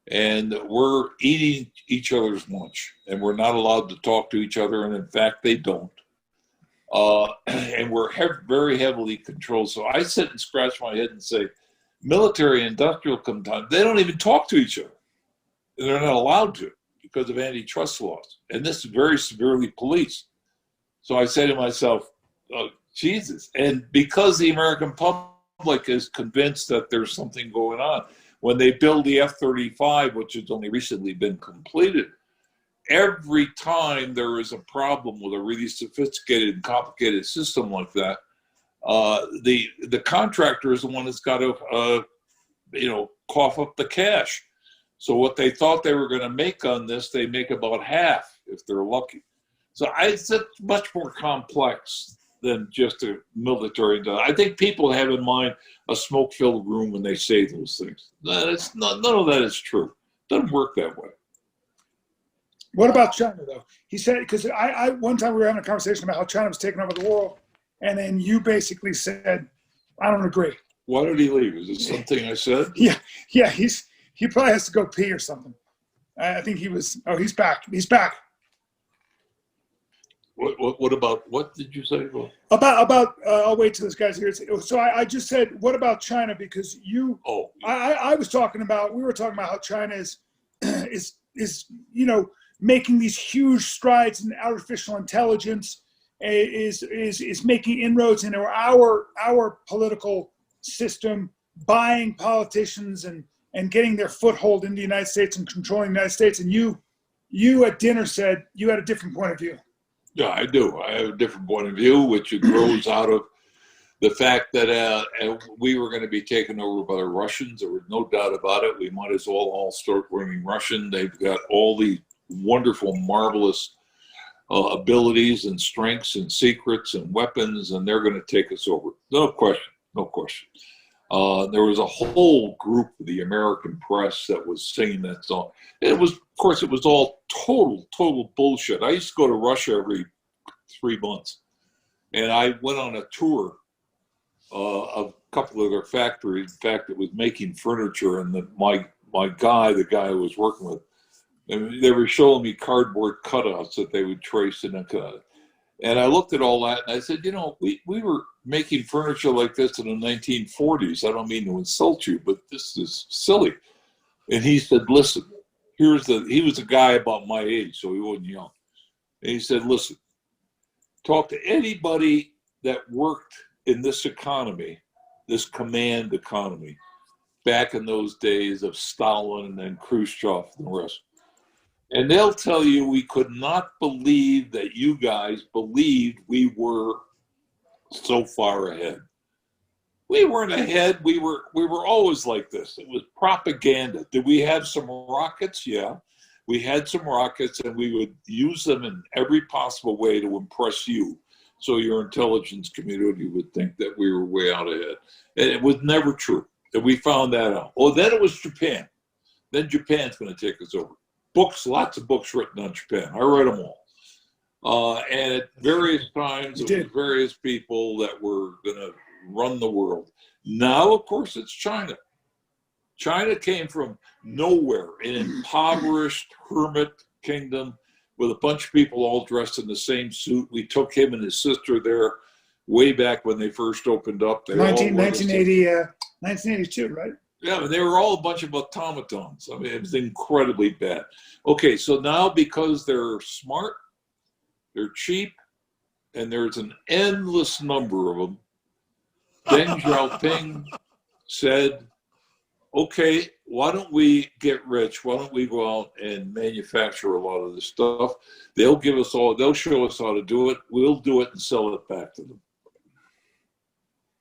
Speaker 3: And we're eating each other's lunch, and we're not allowed to talk to each other. And in fact, they don't. And we're very heavily controlled. So I sit and scratch my head and say, military industrial compound, they don't even talk to each other. They're not allowed to because of antitrust laws. And this is very severely policed. So I say to myself, oh, Jesus. And because the American public is convinced that there's something going on. When they build the F-35, which has only recently been completed, every time there is a problem with a really sophisticated and complicated system like that, the contractor is the one that's got to, cough up the cash. So what they thought they were going to make on this, they make about half if they're lucky. So it's much more complex than just a military. I think people have in mind a smoke-filled room when they say those things. None of that is true. It doesn't work that way.
Speaker 1: What about China, though? He said, because I one time we were having a conversation about how China was taking over the world, and then you basically said, I don't agree.
Speaker 3: Why did he leave? Is it something I said?
Speaker 1: Yeah, he probably has to go pee or something. I think he's back. He's back.
Speaker 3: What about, what did you say?
Speaker 1: About I'll wait till this guy's here. So I just said, what about China? Because we were talking about how China is making these huge strides in artificial intelligence, is making inroads into our political system, buying politicians and and getting their foothold in the United States and controlling the United States. And you at dinner said you had a different point of view.
Speaker 3: Yeah, I do. I have a different point of view, which it grows out of the fact that we were going to be taken over by the Russians. There was no doubt about it. We might as well all start learning Russian. They've got all these wonderful, marvelous abilities and strengths and secrets and weapons, and they're going to take us over. No question, no question. There was a whole group of the American press that was singing that song. It was, of course, it was all total bullshit. I used to go to Russia every 3 months, and I went on a tour of a couple of their factories. In fact, it was making furniture, and my guy, the guy I was working with, and they were showing me cardboard cutouts that they would trace in a cut. And I looked at all that and I said, you know, we were making furniture like this in the 1940s. I don't mean to insult you, but this is silly. And he said, listen, he was a guy about my age, so he wasn't young. And he said, listen, talk to anybody that worked in this economy, this command economy, back in those days of Stalin and Khrushchev and the rest. And they'll tell you we could not believe that you guys believed we were so far ahead. We weren't ahead. We were always like this. It was propaganda. Did we have some rockets? Yeah. We had some rockets, and we would use them in every possible way to impress you. So your intelligence community would think that we were way out ahead. And it was never true. And we found that out. Oh, then it was Japan. Then Japan's going to take us over. Books, lots of books written on Japan. I read them all. And at various times, it was various people that were going to run the world. Now, of course, it's China. China came from nowhere, an impoverished hermit kingdom with a bunch of people all dressed in the same suit. We took him and his sister there way back when they first opened up. They
Speaker 1: 1982, right?
Speaker 3: Yeah, they were all a bunch of automatons. I mean, it was incredibly bad. Okay, so now because they're smart, they're cheap, and there's an endless number of them, Deng Xiaoping said, okay, why don't we get rich? Why don't we go out and manufacture a lot of this stuff? They'll show us how to do it. We'll do it and sell it back to them.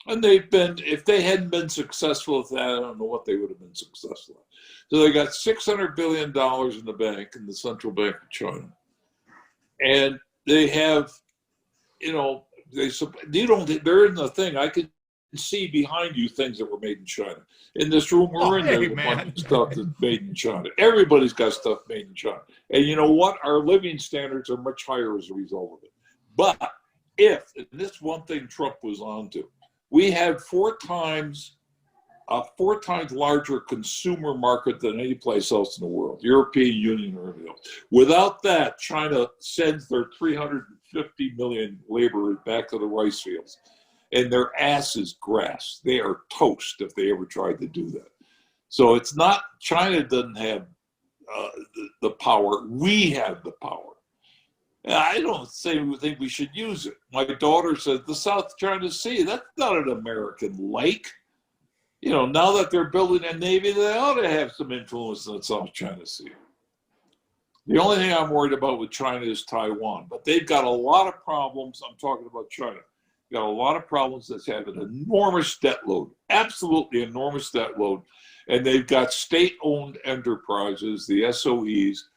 Speaker 3: And if they hadn't been successful at that, I don't know what they would have been successful at. So they got $600 billion in the bank, in the Central Bank of China. And they have, there isn't a thing. I could see behind you things that were made in China. In this room we're in, there's a bunch of stuff that's made in China. Everybody's got stuff made in China. And you know what? Our living standards are much higher as a result of it. But and this one thing Trump was on to, we had four times larger consumer market than any place else in the world, European Union or everything else. Without that, China sends their 350 million laborers back to the rice fields, and their ass is grass. They are toast if they ever tried to do that. So it's not, China doesn't have the power. We have the power. I don't think we should use it. My daughter said the South China Sea, that's not an American lake. Now that they're building a Navy, they ought to have some influence in the South China Sea. The only thing I'm worried about with China is Taiwan, but they've got a lot of problems. I'm talking about China. They've got a lot of problems that have an enormous debt load, absolutely enormous debt load. And they've got state-owned enterprises, the SOEs,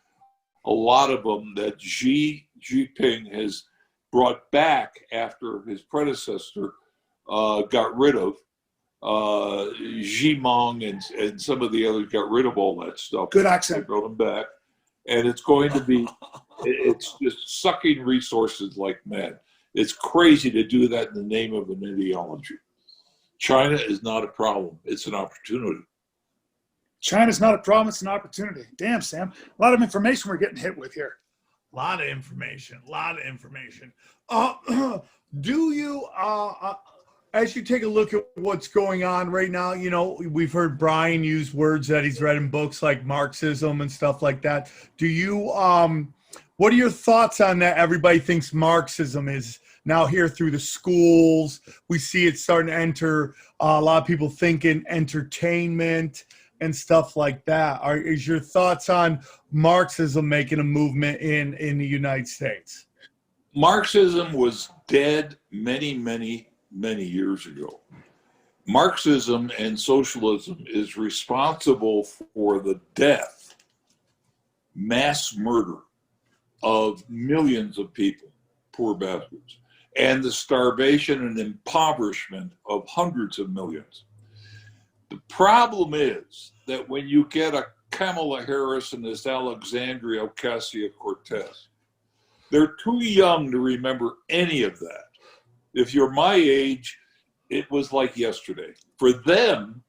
Speaker 3: a lot of them that Xi Jinping has brought back after his predecessor got rid of. Xi Meng and some of the others got rid of all that stuff.
Speaker 1: Good accent.
Speaker 3: They brought them back. And it's going to be, it's just sucking resources like mad. It's crazy to do that in the name of an ideology. China is not a problem. It's an opportunity.
Speaker 1: China's not a problem. It's an opportunity. Damn, Sam. A lot of information we're getting hit with here.
Speaker 4: A lot of information. Do you, as you take a look at what's going on right now, we've heard Brian use words that he's read in books like Marxism and stuff like that. Do you, what are your thoughts on that? Everybody thinks Marxism is now here through the schools. We see it starting to enter, a lot of people thinking entertainment. and stuff like that. Is your thoughts on Marxism making a movement in the United States?
Speaker 3: Marxism was dead many, many, many years ago. Marxism and socialism is responsible for the death, mass murder of millions of people, poor bastards, and the starvation and impoverishment of hundreds of millions. The problem is that when you get a Kamala Harris and this Alexandria Ocasio-Cortez, they're too young to remember any of that. If you're my age, it was like yesterday. For them,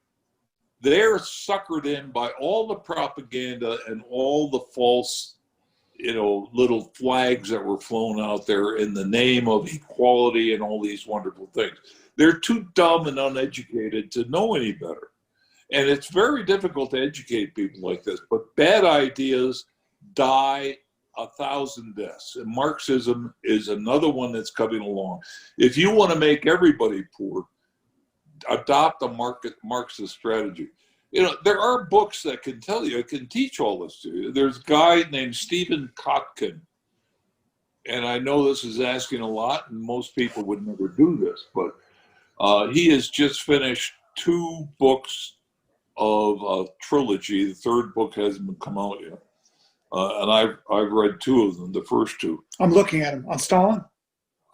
Speaker 3: they're suckered in by all the propaganda and all the false, little flags that were flown out there in the name of equality and all these wonderful things. They're too dumb and uneducated to know any better. And it's very difficult to educate people like this, but bad ideas die 1,000 deaths. And Marxism is another one that's coming along. If you want to make everybody poor, adopt a Marxist strategy. There are books that can tell you, can teach all this to you. There's a guy named Stephen Kotkin, and I know this is asking a lot, and most people would never do this, but he has just finished 2 books of a trilogy. The 3rd book hasn't come out yet. And I've read 2 of them, the first 2.
Speaker 1: I'm looking at them. On Stalin?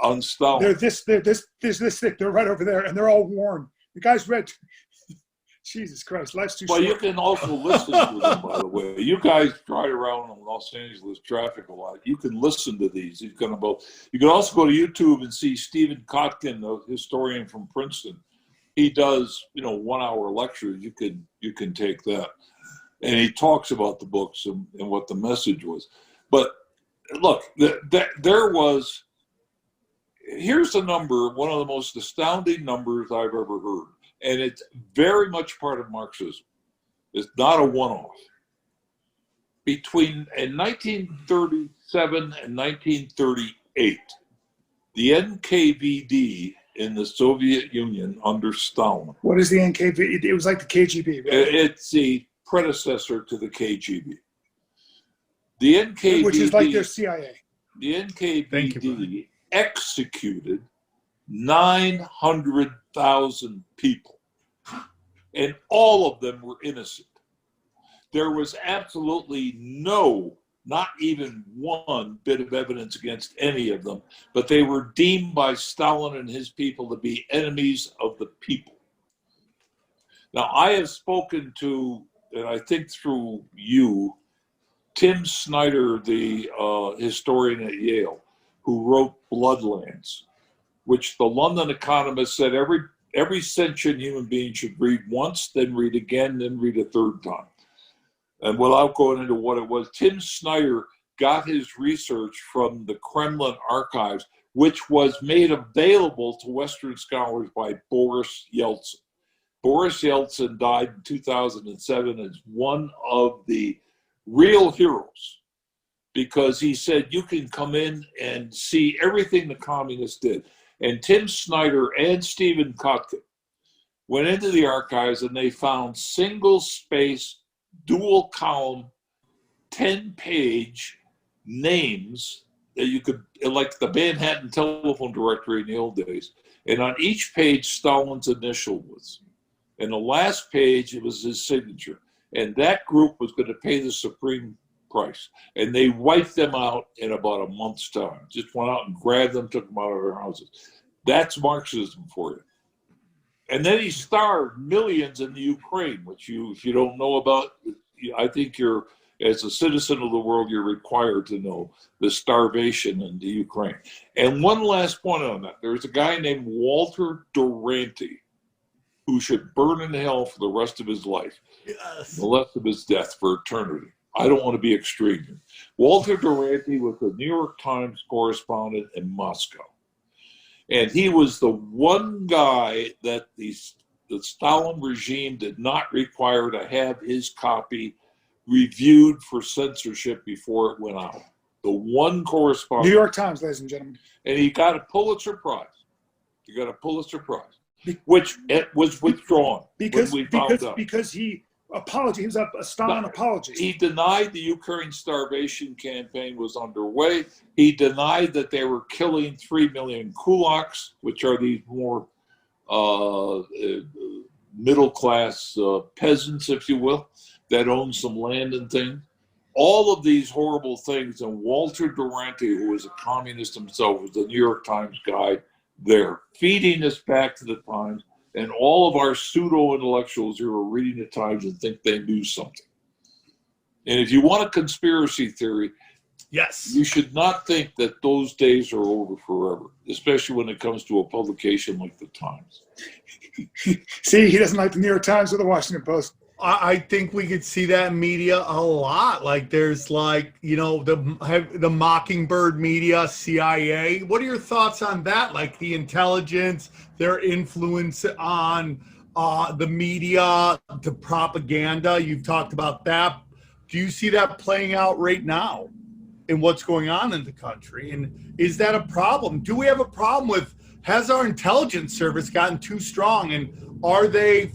Speaker 3: On Stalin.
Speaker 1: They're this thick. They're right over there, and they're all worn. The guy's read. Jesus Christ, life's too short.
Speaker 3: Well, you can also listen to them, by the way. You guys drive around in Los Angeles traffic a lot. You can listen to these. You can also go to YouTube and see Stephen Kotkin, the historian from Princeton. He does, 1-hour lectures. You can take that. And he talks about the books and what the message was. But look, here's a number, one of the most astounding numbers I've ever heard. And it's very much part of Marxism. It's not a one-off. In 1937 and 1938, the NKVD in the Soviet Union under Stalin.
Speaker 1: What is the NKVD? It was like the KGB, right?
Speaker 3: It's the predecessor to the KGB. The NKVD,
Speaker 1: which is like their CIA.
Speaker 3: The NKVD executed 900,000 people, and all of them were innocent. There was absolutely not even one bit of evidence against any of them, but they were deemed by Stalin and his people to be enemies of the people. Now, I have spoken to, and I think through you, Tim Snyder, the historian at Yale, who wrote Bloodlands, which the London Economist said every sentient human being should read once, then read again, then read a 3rd time. And without going into what it was, Tim Snyder got his research from the Kremlin archives, which was made available to Western scholars by Boris Yeltsin. Boris Yeltsin died in 2007 as one of the real heroes, because he said you can come in and see everything the communists did. And Tim Snyder and Stephen Kotkin went into the archives and they found single-space, dual-column, 10-page names that you could, like the Manhattan telephone directory in the old days. And on each page, Stalin's initial was. And the last page, it was his signature. And that group was going to pay the supreme price. And they wiped them out in about a month's time. Just went out and grabbed them, took them out of their houses. That's Marxism for you. And then he starved millions in the Ukraine, which if you don't know about, I think you're, as a citizen of the world, you're required to know the starvation in the Ukraine. And one last point on that. There's a guy named Walter Duranty who should burn in hell for the rest of his life, the rest of his death for eternity. I don't want to be extreme. Walter Duranty was the New York Times correspondent in Moscow. And he was the one guy that the Stalin regime did not require to have his copy reviewed for censorship before it went out. The one correspondent.
Speaker 1: New York Times, ladies and gentlemen.
Speaker 3: And he got a Pulitzer Prize. Which it was withdrawn
Speaker 1: because
Speaker 3: when we found out.
Speaker 1: because he apology. He was a Stalin apologist.
Speaker 3: He denied the Ukraine starvation campaign was underway. He denied that they were killing 3 million kulaks, which are these more middle-class peasants, if you will, that own some land and things. All of these horrible things, and Walter Duranty, who was a communist himself, was the New York Times guy there, feeding us back to the Times, and all of our pseudo-intellectuals who are reading the Times and think they knew something. And if you want a conspiracy theory,
Speaker 4: yes,
Speaker 3: you should not think that those days are over forever, especially when it comes to a publication like the Times.
Speaker 1: See, he doesn't like the New York Times or the Washington Post.
Speaker 4: I think we could see that in media a lot. Like there's like, you know, the Mockingbird media, CIA. What are your thoughts on that? Like the intelligence, their influence on the media, the propaganda. You've talked about that. Do you see that playing out right now in what's going on in the country? And is that a problem? Do we have a problem with, has our intelligence service gotten too strong, and are they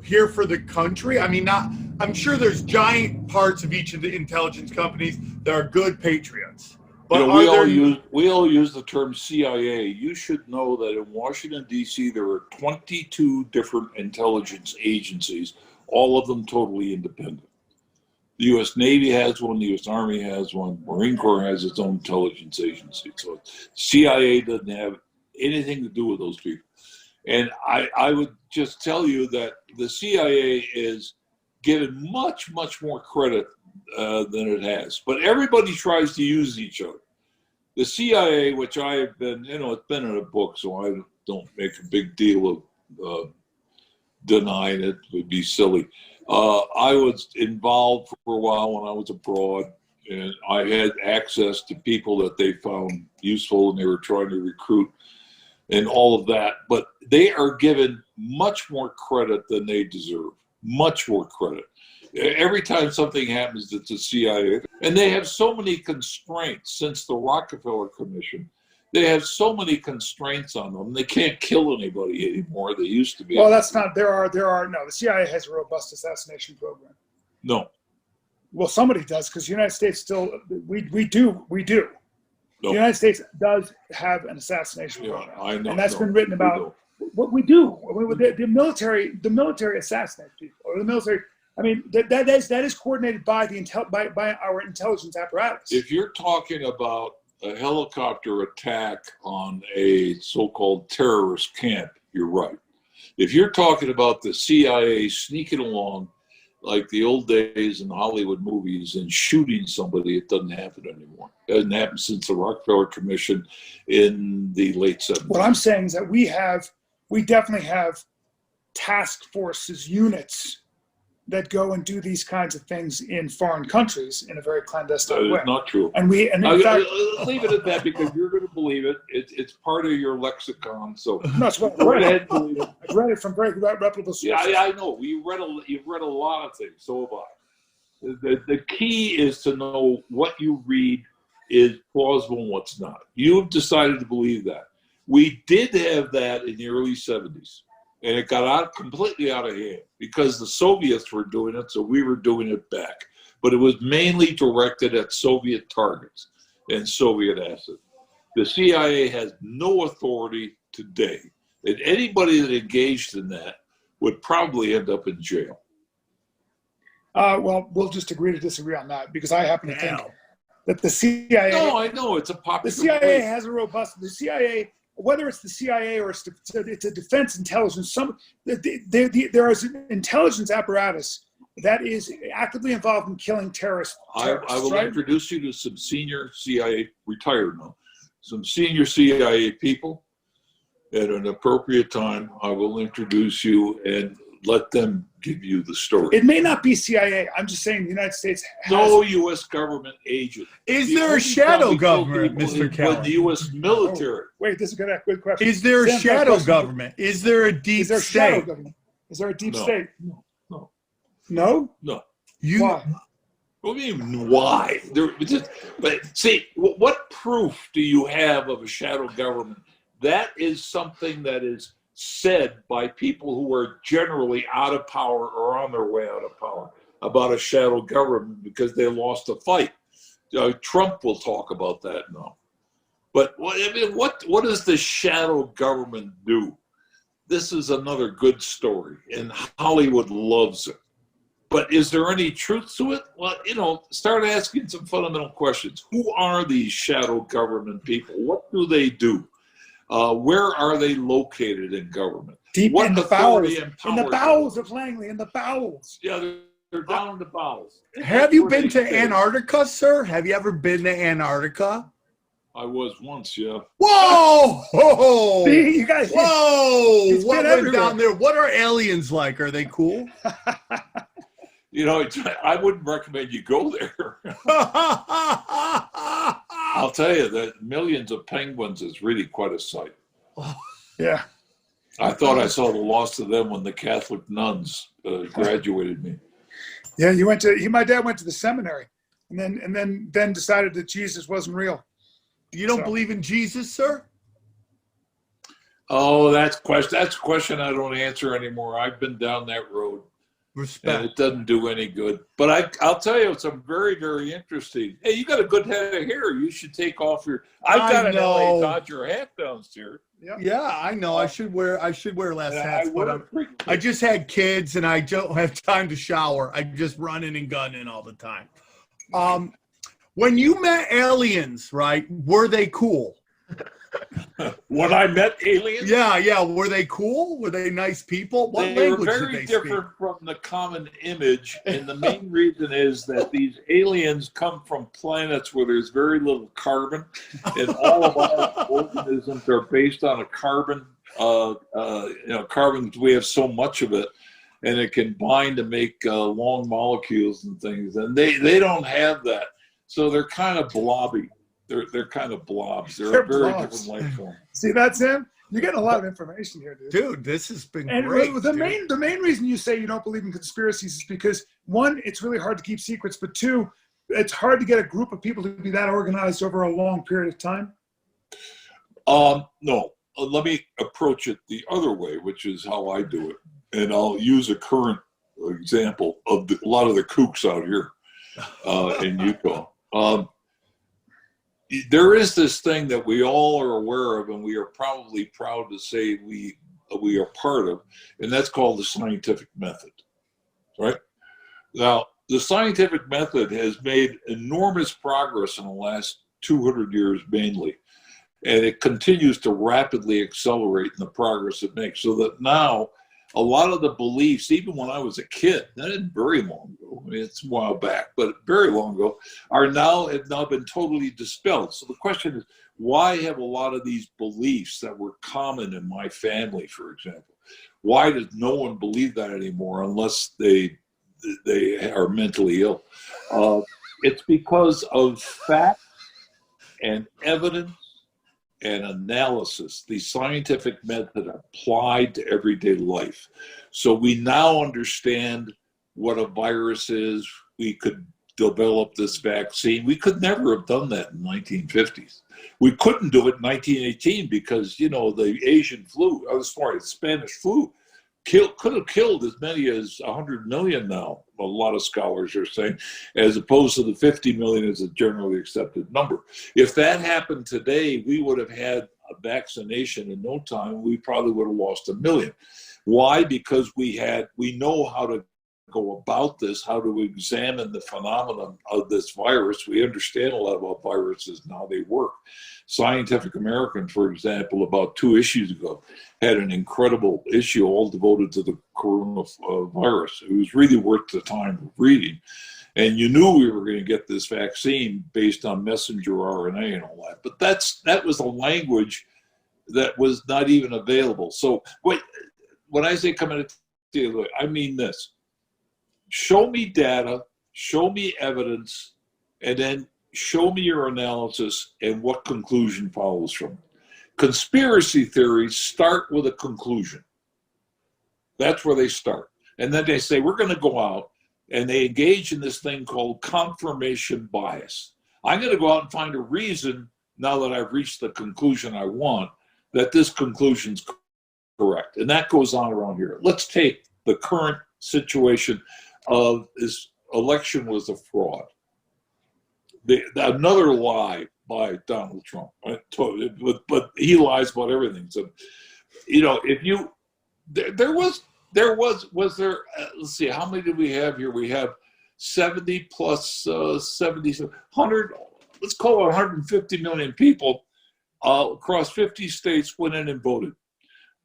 Speaker 4: here for the country? I mean, I'm sure there's giant parts of each of the intelligence companies that are good patriots. But
Speaker 3: you know, we all use the term CIA. You should know that in Washington, D.C., there are 22 different intelligence agencies, all of them totally independent. The U.S. Navy has one, the U.S. Army has one, Marine Corps has its own intelligence agency. So CIA doesn't have anything to do with those people. And I would just tell you that the CIA is given much, much more credit than it has. But everybody tries to use each other. The CIA, which I have been, you know, it's been in a book, so I don't make a big deal of denying it. It would be silly. I was involved for a while when I was abroad, and I had access to people that they found useful and they were trying to recruit and all of that, but they are given much more credit than they deserve, much more credit. Every time something happens, it's the CIA, and they have so many constraints since the Rockefeller Commission. They have so many constraints on them. They can't kill anybody anymore. They used to be.
Speaker 1: Well, that's not, there are, no, the CIA has a robust assassination program.
Speaker 3: No.
Speaker 1: Well, somebody does, because the United States still, we do.
Speaker 3: No.
Speaker 1: The United States does have an assassination program,
Speaker 3: I know,
Speaker 1: and that's been written about. What we do, the military assassinates people, or the military. I mean, that is coordinated by by our intelligence apparatus.
Speaker 3: If you're talking about a helicopter attack on a so-called terrorist camp, you're right. If you're talking about the CIA sneaking along like the old days in Hollywood movies and shooting somebody, it doesn't happen anymore. It hasn't happened since the Rockefeller Commission in the late 70s.
Speaker 1: What I'm saying is that we definitely have task forces, units that go and do these kinds of things in foreign countries in a very clandestine way.
Speaker 3: That is not true.
Speaker 1: And in fact,
Speaker 3: leave it at that, because you're going to believe it. It's part of your lexicon. So
Speaker 1: no, it's what
Speaker 3: go ahead, believe it.
Speaker 1: I've read it from very reputable sources.
Speaker 3: Yeah, I know. You've read a lot of things. So have I. The key is to know what you read is plausible and what's not. You've decided to believe that. We did have that in the early 70s. And it got completely out of hand because the Soviets were doing it, so we were doing it back. But it was mainly directed at Soviet targets and Soviet assets. The CIA has no authority today. And anybody that engaged in that would probably end up in jail.
Speaker 1: Well, we'll just agree to disagree on that, because I happen to think that the CIA...
Speaker 3: No, I know. It's a popular...
Speaker 1: The CIA has a robust... The CIA... Whether it's the CIA or it's a defense intelligence, there is an intelligence apparatus that is actively involved in killing terrorists.
Speaker 3: I will introduce you to some senior CIA, retired now, some senior CIA people. At an appropriate time, I will introduce you and let them give you the story.
Speaker 1: It may not be CIA. I'm just saying the United States has...
Speaker 3: No U.S. government agent.
Speaker 4: Is there a shadow government, Mr. Kelly?
Speaker 3: The U.S. military.
Speaker 1: Wait, this is a good question.
Speaker 4: Is there a shadow government? Is there a deep state?
Speaker 1: Shadow government? Is there a deep state?
Speaker 3: No.
Speaker 1: No?
Speaker 3: No.
Speaker 1: Why?
Speaker 3: What do you mean, why? But see, what proof do you have of a shadow government? That is something that is said by people who are generally out of power or on their way out of power about a shadow government because they lost a fight. Trump will talk about that now. But what does the shadow government do? This is another good story, and Hollywood loves it. But is there any truth to it? Well, start asking some fundamental questions. Who are these shadow government people? What do they do? Where are they located in government?
Speaker 1: Deep
Speaker 3: what
Speaker 1: in the bowels of Langley, in the bowels.
Speaker 3: Yeah, they're down in the bowels.
Speaker 4: Have you been to Antarctica, sir? Have you ever been to Antarctica?
Speaker 3: I was once, yeah.
Speaker 4: Whoa!
Speaker 1: See, you guys.
Speaker 4: Whoa! What went down there? What are aliens like? Are they cool?
Speaker 3: I wouldn't recommend you go there. I'll tell you that millions of penguins is really quite a sight.
Speaker 1: Yeah.
Speaker 3: I thought I saw the loss of them when the Catholic nuns graduated me.
Speaker 1: Yeah, my dad went to the seminary and then decided that Jesus wasn't real.
Speaker 4: You don't believe in Jesus, sir?
Speaker 3: Oh, that's a question I don't answer anymore. I've been down that road.
Speaker 4: Respect.
Speaker 3: And it doesn't do any good. But I'll tell you some very, very interesting. Hey, you got a good head of hair. You should take off your. I've got an LA Dodger hat downstairs.
Speaker 4: Yeah, I know. I should wear less hats, but I just had kids and I don't have time to shower. I just running and gunning all the time. When you met aliens, right? Were they cool?
Speaker 3: When I met aliens?
Speaker 4: Yeah. Were they cool? Were they nice people? What
Speaker 3: they
Speaker 4: language
Speaker 3: were very
Speaker 4: did they
Speaker 3: different
Speaker 4: speak?
Speaker 3: from the common image, and the main reason is that these aliens come from planets where there's very little carbon, and all of our organisms are based on a carbon. Carbon, we have so much of it, and it can bind to make long molecules and things, and they don't have that, so they're kind of blobby. They're kind of blobs. They're a very different life form.
Speaker 1: See, that's him. You're getting a lot of information here, dude.
Speaker 4: Dude, this has been
Speaker 1: and
Speaker 4: great.
Speaker 1: The main reason you say you don't believe in conspiracies is because, one, it's really hard to keep secrets, but two, it's hard to get a group of people to be that organized over a long period of time.
Speaker 3: No. Let me approach it the other way, which is how I do it. And I'll use a current example of a lot of the kooks out here in Utah. There is this thing that we all are aware of, and we are probably proud to say we are part of, and that's called the scientific method, right? Now, the scientific method has made enormous progress in the last 200 years mainly, and it continues to rapidly accelerate in the progress it makes, so that now a lot of the beliefs, even when I was a kid, that isn't very long ago, I mean, it's a while back, but very long ago, have now been totally dispelled. So the question is, why have a lot of these beliefs that were common in my family, for example, why does no one believe that anymore unless they are mentally ill? It's because of fact and evidence and analysis, the scientific method applied to everyday life. So we now understand what a virus is. We could develop this vaccine. We could never have done that in the 1950s. We couldn't do it in 1918 because, the Asian flu, the Spanish flu, could have killed as many as 100 million now, a lot of scholars are saying, as opposed to the 50 million as a generally accepted number. If that happened today, we would have had a vaccination in no time. We probably would have lost 1 million. Why? Because we know how to go about this, how to examine the phenomenon of this virus. We understand a lot about viruses and how they work. Scientific American, for example, about 2 issues ago, had an incredible issue all devoted to the coronavirus. It was really worth the time of reading. And you knew we were going to get this vaccine based on messenger RNA and all that. But that was a language that was not even available. So when I say coming at the I mean this. Show me data, show me evidence, and then show me your analysis and what conclusion follows from it. Conspiracy theories start with a conclusion. That's where they start. And then they say, we're going to go out, and they engage in this thing called confirmation bias. I'm going to go out and find a reason, now that I've reached the conclusion I want, that this conclusion's correct. And that goes on around here. Let's take the current situation of this election was a fraud. Another lie by Donald Trump. Right? But he lies about everything. So, you know, if you, was there, let's see, how many do we have here? We have 70 plus 70, 100, let's call it 150 million people across 50 states went in and voted.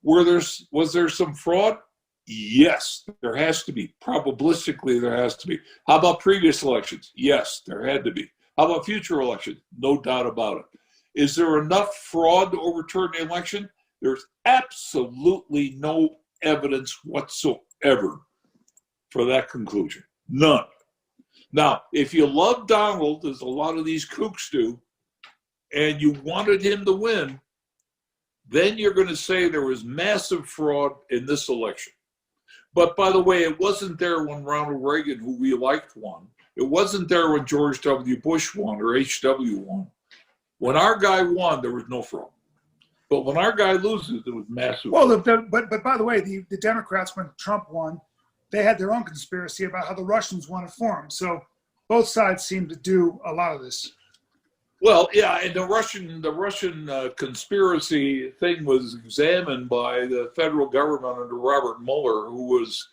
Speaker 3: Was there some fraud? Yes, there has to be. Probabilistically, there has to be. How about previous elections? Yes, there had to be. How about future elections? No doubt about it. Is there enough fraud to overturn the election? There's absolutely no evidence whatsoever for that conclusion. None. Now, if you love Donald, as a lot of these kooks do, and you wanted him to win, then you're going to say there was massive fraud in this election. But by the way, it wasn't there when Ronald Reagan, who we liked, won. It wasn't there when George W. Bush won or H.W. won. When our guy won, there was no fraud. But when our guy loses, there was massive fraud.
Speaker 1: Well, but by the way, the Democrats, when Trump won, they had their own conspiracy about how the Russians wanted for him. So both sides seem to do a lot of this.
Speaker 3: Well, yeah, and the Russian conspiracy thing was examined by the federal government under Robert Mueller, who was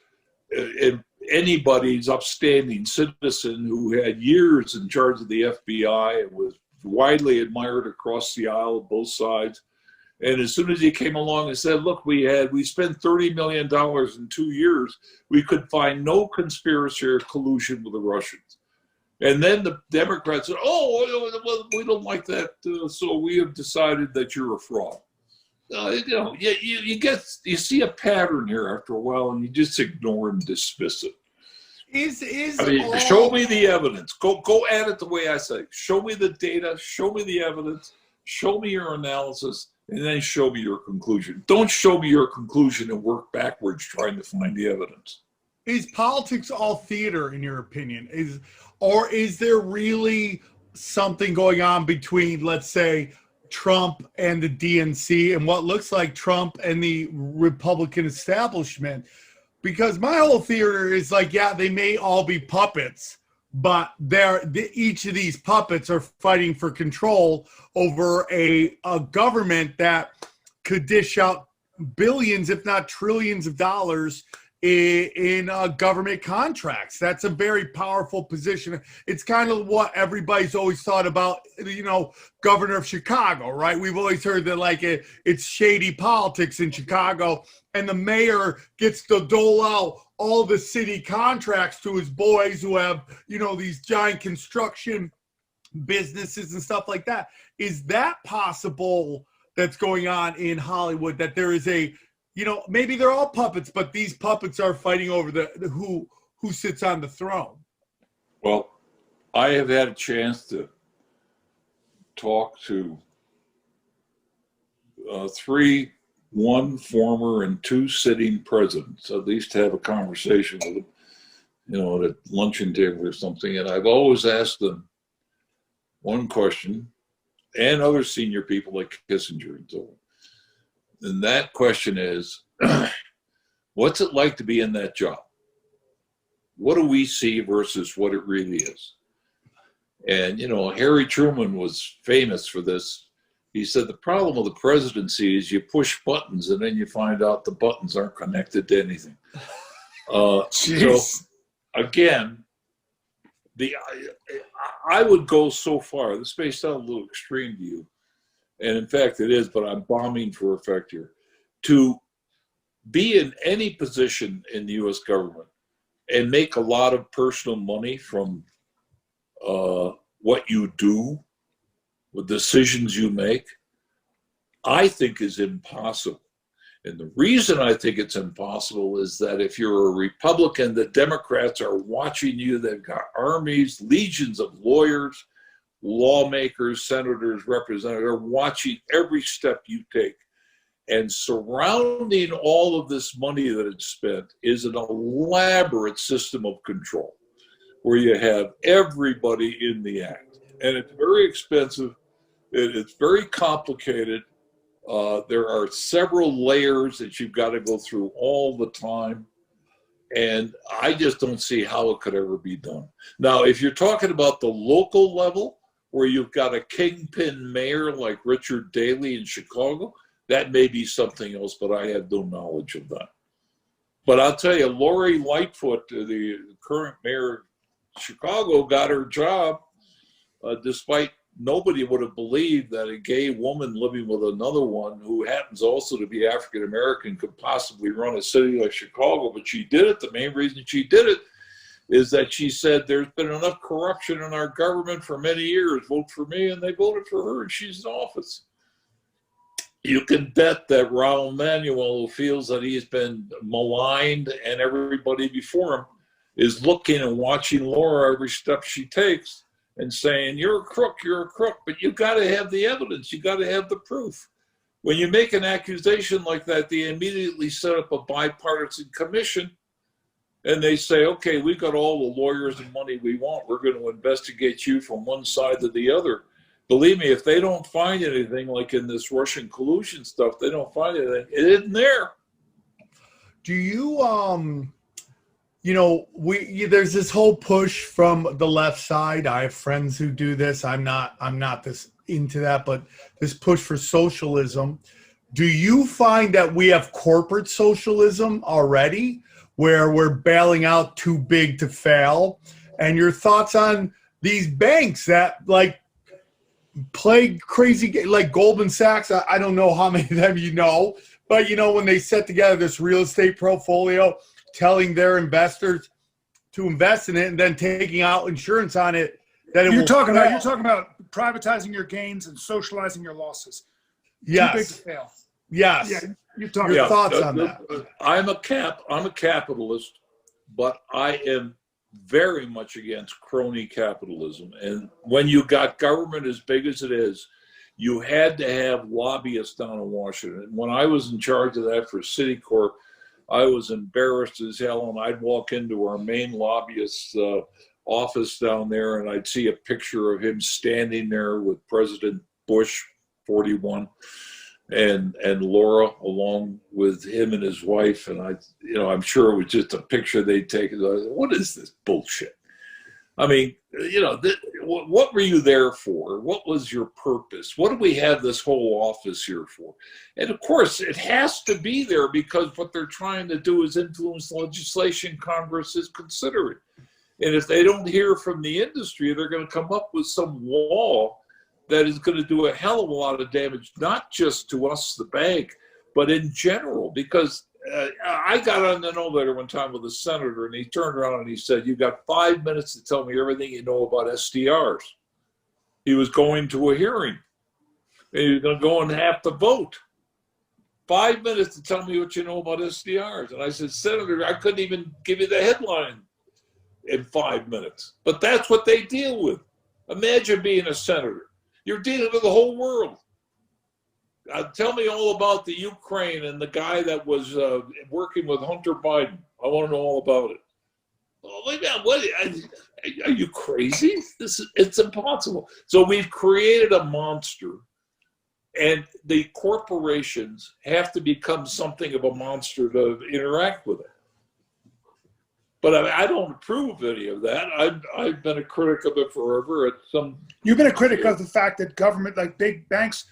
Speaker 3: anybody's upstanding citizen who had years in charge of the FBI and was widely admired across the aisle, both sides. And as soon as he came along and said, look, we spent $30 million in 2 years, we could find no conspiracy or collusion with the Russians. And then the Democrats said, oh, well, we don't like that, so we have decided that you're a fraud. You know, you see a pattern here after a while, and you just ignore and dismiss it. Show me the evidence. Go at it the way I say. Show me the data. Show me the evidence. Show me your analysis, and then show me your conclusion. Don't show me your conclusion and work backwards trying to find the evidence.
Speaker 4: Is politics all theater, in your opinion? Or is there really something going on between, let's say, Trump and the DNC and what looks like Trump and the Republican establishment? Because my whole theater is like, yeah, they may all be puppets, but each of these puppets are fighting for control over a government that could dish out billions, if not trillions of dollars in government contracts. That's a very powerful position. It's kind of what everybody's always thought about, you know, governor of Chicago, right? We've always heard that like it's shady politics in Chicago, and the mayor gets to dole out all the city contracts to his boys who have, you know, these giant construction businesses and stuff like that. Is that possible that's going on in Hollywood, that there is a, you know, maybe they're all puppets, but these puppets are fighting over the who sits on the throne?
Speaker 3: Well, I have had a chance to talk to one former and 2 sitting presidents, at least have a conversation with them, you know, at a luncheon table or something. And I've always asked them one question, and other senior people like Kissinger and so on. And that question is, what's it like to be in that job? What do we see versus what it really is? And, you know, Harry Truman was famous for this. He said, the problem with the presidency is you push buttons and then you find out the buttons aren't connected to anything. So, again, I would go so far, this may sound a little extreme to you, and in fact it is, but I'm bombing for effect here, to be in any position in the U.S. government and make a lot of personal money from what you do, the decisions you make, I think is impossible. And the reason I think it's impossible is that if you're a Republican, the Democrats are watching you. They've got armies, legions of lawyers, lawmakers, senators, representatives are watching every step you take. And surrounding all of this money that it's spent is an elaborate system of control where you have everybody in the act. And it's very expensive. It's very complicated. There are several layers that you've got to go through all the time. And I just don't see how it could ever be done. Now, if you're talking about the local level, where you've got a kingpin mayor like Richard Daley in Chicago, that may be something else, but I have no knowledge of that. But I'll tell you, Lori Lightfoot, the current mayor of Chicago, got her job despite nobody would have believed that a gay woman living with another one who happens also to be African American could possibly run a city like Chicago, but she did it. The main reason she did it is that she said there's been enough corruption in our government for many years. Vote for me, and they voted for her, and she's in office. You can bet that Raul Emanuel, who feels that he's been maligned and everybody before him, is looking and watching Laura every step she takes and saying, you're a crook, but you got to have the evidence. You got to have the proof. When you make an accusation like that, they immediately set up a bipartisan commission and they say, okay, we got all the lawyers and money we want. We're going to investigate you from one side to the other. Believe me, if they don't find anything, like in this Russian collusion stuff, they don't find anything, it isn't there.
Speaker 4: Do you, there's this whole push from the left side. I have friends who do this. I'm not this into that, but this push for socialism. Do you find that we have corporate socialism already, where we're bailing out too big to fail? And your thoughts on these banks that like play crazy, like Goldman Sachs? I don't know how many of them you know, but when they set together this real estate portfolio, telling their investors to invest in it and then taking out insurance on it.
Speaker 1: You're talking about privatizing your gains and socializing your losses.
Speaker 4: Yes.
Speaker 1: Too big to fail.
Speaker 4: Yes.
Speaker 1: Yeah, you're talking
Speaker 4: your thoughts on that.
Speaker 3: I'm a capitalist, but I am very much against crony capitalism. And when you got government as big as it is, you had to have lobbyists down in Washington. When I was in charge of that for Citicorp, I was embarrassed as hell, and I'd walk into our main lobbyist's office down there, and I'd see a picture of him standing there with President Bush, 41, and Laura along with him and his wife. And I'm sure it was just a picture they'd taken. What is this bullshit? I mean, what were you there for? What was your purpose? What do we have this whole office here for? And of course, it has to be there because what they're trying to do is influence legislation Congress is considering. And if they don't hear from the industry, they're going to come up with some law that is going to do a hell of a lot of damage, not just to us, the bank, but in general. Because I got on an elevator one time with a senator, and he turned around and he said, "You've got 5 minutes to tell me everything you know about SDRs." He was going to a hearing, and he was going to go and have to vote. 5 minutes to tell me what you know about SDRs. And I said, "Senator, I couldn't even give you the headline in 5 minutes." But that's what they deal with. Imagine being a senator. You're dealing with the whole world. Tell me all about the Ukraine and the guy that was working with Hunter Biden. I want to know all about it. Oh my God, what? Are you crazy? It's impossible. So we've created a monster, and the corporations have to become something of a monster to interact with it. But I don't approve of any of that. I've been a critic of it forever.
Speaker 1: You've been a critic of the fact that government, like big banks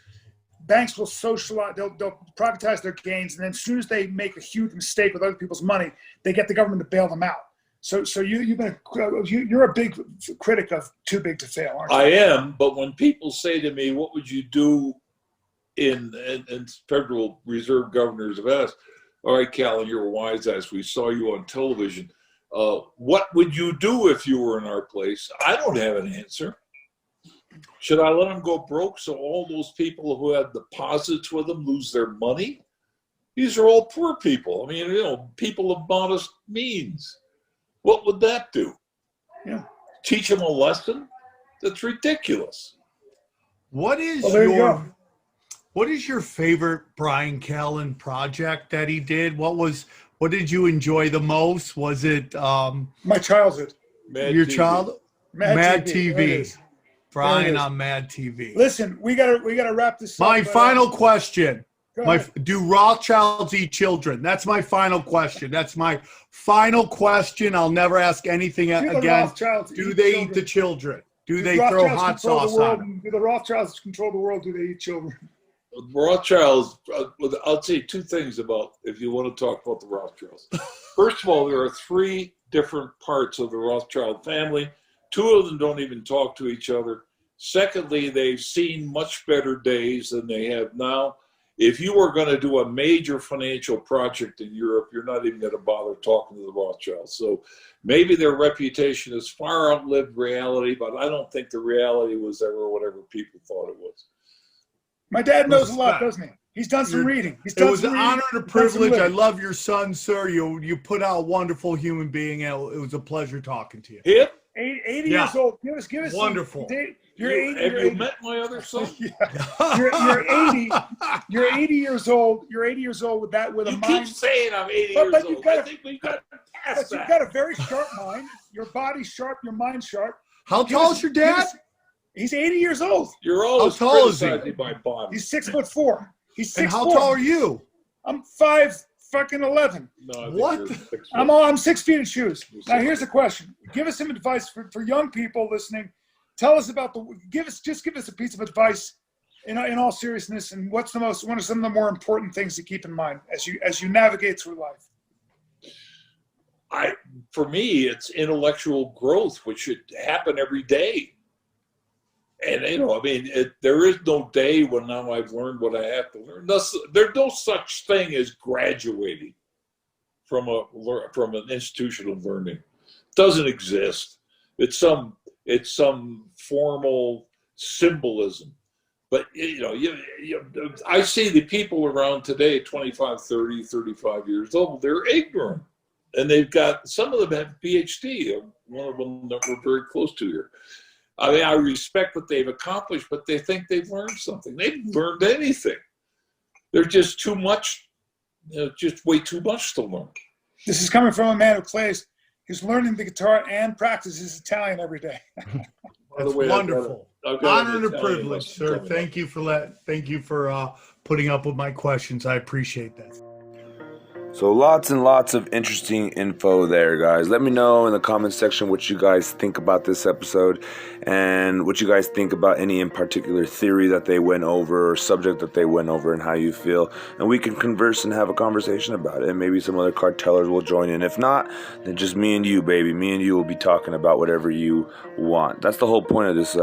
Speaker 1: will socialize, they'll privatize their gains, and then as soon as they make a huge mistake with other people's money, they get the government to bail them out. So you're a big critic of too big to fail, aren't you?
Speaker 3: I am, but when people say to me, "What would you do?" in Federal Reserve governors have asked, "All right, Callan, you're a wise ass. We saw you on television. What would you do if you were in our place?" I don't have an answer. Should I let them go broke so all those people who had deposits with them lose their money? These are all poor people. I mean, people of modest means. What would that do?
Speaker 1: Yeah.
Speaker 3: Teach them a lesson? That's ridiculous.
Speaker 4: What is your favorite Brian Callan project that he did? What did you enjoy the most? Was it
Speaker 1: my childhood?
Speaker 3: Mad
Speaker 4: your
Speaker 3: TV.
Speaker 4: child? Mad TV. Brian on Mad TV.
Speaker 1: Listen, we gotta wrap this up.
Speaker 4: My final question.
Speaker 1: Go ahead.
Speaker 4: Do Rothschilds eat children? That's my final question. That's my final question. I'll never ask anything again. Do they eat the children? Do they throw hot sauce on them?
Speaker 1: Do the Rothschilds control the world? Do they eat children?
Speaker 3: Rothschilds, I'll say two things about, if you want to talk about the Rothschilds. First of all, there are three different parts of the Rothschild family. Two of them don't even talk to each other. Secondly, they've seen much better days than they have now. If you are going to do a major financial project in Europe, you're not even going to bother talking to the Rothschilds. So maybe their reputation has far outlived reality, but I don't think the reality was ever whatever people thought it was.
Speaker 1: My dad knows a lot, doesn't he? He's done some reading.
Speaker 4: It was an honor and a privilege. I love your son, sir. You put out a wonderful human being. It was a pleasure talking to you.
Speaker 3: Him?
Speaker 1: 80 years old. Give us
Speaker 4: wonderful.
Speaker 3: Have you met my other son?
Speaker 1: You're 80. You're 80 years old. You're 80 years old with a mind.
Speaker 3: You keep saying I'm 80 years old. I think we've got past that.
Speaker 1: You've got a very sharp mind. Your body's sharp. Your mind's sharp.
Speaker 4: How tall is your dad?
Speaker 1: He's 80 years old.
Speaker 3: You're always criticizing my body.
Speaker 1: He's 6'4". He's 6'4".
Speaker 4: And how tall are you?
Speaker 1: I'm 5'11".
Speaker 3: No,
Speaker 4: what?
Speaker 1: I'm 6 feet in shoes. Now here's the question. Give us some advice for young people listening. Tell us about give us a piece of advice in all seriousness, and what are some of the more important things to keep in mind as you navigate through life?
Speaker 3: For me, it's intellectual growth, which should happen every day. And, there is no day when now I've learned what I have to learn. There's no such thing as graduating from an institution of learning. It doesn't exist. It's some formal symbolism. But, I see the people around today, 25, 30, 35 years old, they're ignorant. And some of them have PhD. One of them that we're very close to here. I respect what they've accomplished, but they think they've learned something. They've learned anything. There's just too much, just way too much to learn.
Speaker 1: This is coming from a man who plays, he's learning the guitar and practices Italian every day.
Speaker 4: That's wonderful. Honor and a privilege, sir. Thank you for putting up with my questions. I appreciate that.
Speaker 2: So lots and lots of interesting info there, guys. Let me know in the comment section what you guys think about this episode and what you guys think about any in particular theory that they went over or subject that they went over and how you feel. And we can converse and have a conversation about it. And maybe some other cartellers will join in. If not, then just me and you, baby. Me and you will be talking about whatever you want. That's the whole point of this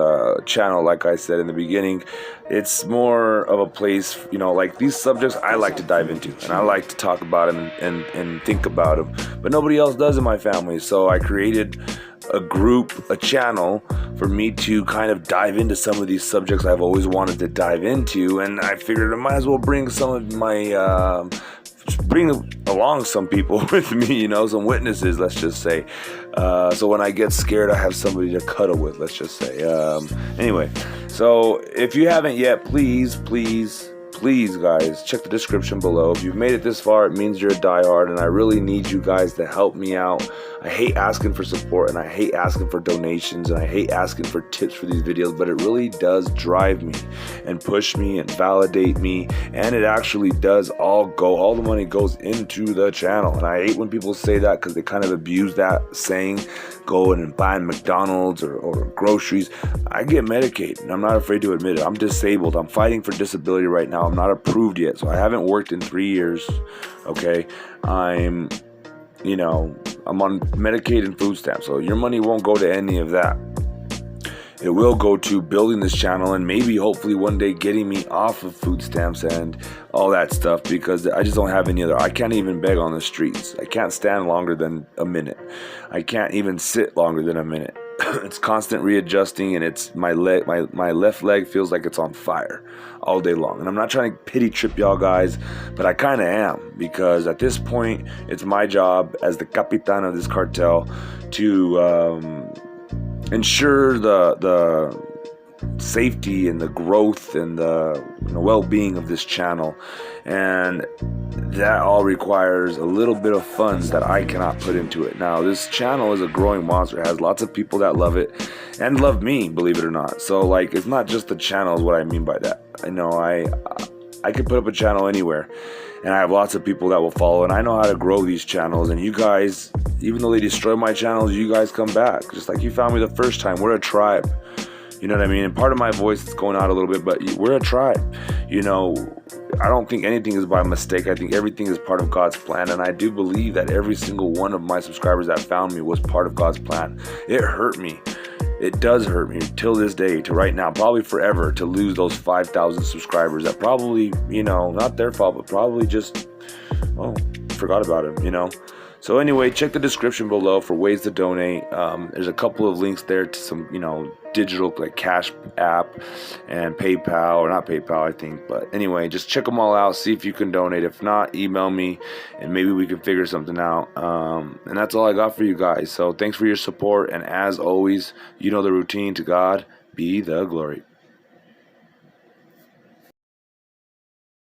Speaker 2: channel. Like I said in the beginning, it's more of a place, like these subjects I like to dive into. And I like to talk about them and think about them, but nobody else does in my family. So I created a channel for me to kind of dive into some of these subjects I've always wanted to dive into, and I figured I might as well bring some of my bring along some people with me, some witnesses, let's just say, so when I get scared I have somebody to cuddle with, let's just say. Anyway, so if you haven't yet, please guys, check the description below. If you've made it this far, it means you're a diehard, and I really need you guys to help me out. I hate asking for support, and I hate asking for donations, and I hate asking for tips for these videos, but it really does drive me and push me and validate me, and it actually does all the money goes into the channel. And I hate when people say that because they kind of abuse that saying, going and buying McDonald's or groceries. I get medicated, and I'm not afraid to admit it. I'm disabled. I'm fighting for disability right now. I'm not approved yet, so I haven't worked in 3 years. Okay, I'm on Medicaid and food stamps, so your money won't go to any of that. It will go to building this channel and maybe hopefully one day getting me off of food stamps and all that stuff, because I just don't have any other. I can't even beg on the streets. I can't stand longer than a minute. I can't even sit longer than a minute. It's constant readjusting, and it's my left leg feels like it's on fire all day long. And I'm not trying to pity trip y'all guys, but I kind of am, because at this point it's my job as the capitan of this cartel to ensure the safety and the growth and the well-being of this channel, and that all requires a little bit of funds that I cannot put into it. Now, this channel is a growing monster. It has lots of people that love it, and love me, believe it or not. So like, it's not just the channel is what I mean by that. I know I can put up a channel anywhere, and I have lots of people that will follow, and I know how to grow these channels. And you guys, even though they destroy my channels, you guys come back, just like you found me the first time. We're a tribe, you know what I mean? And part of my voice is going out a little bit, but we're a tribe. You know, I don't think anything is by mistake. I think everything is part of God's plan, and I do believe that every single one of my subscribers that found me was part of God's plan. It hurt me. It does hurt me till this day, to right now, probably forever, to lose those 5,000 subscribers that probably, you know, not their fault, but probably just, well, forgot about it, you know. So anyway, check the description below for ways to donate. There's a couple of links there to some, you know, digital like CASHAPP and PayPal, or not PayPal, I think. But anyway, just check them all out. See if you can donate. If not, email me, and maybe we can figure something out. And that's all I got for you guys. So thanks for your support. And as always, you know the routine. To God be the glory.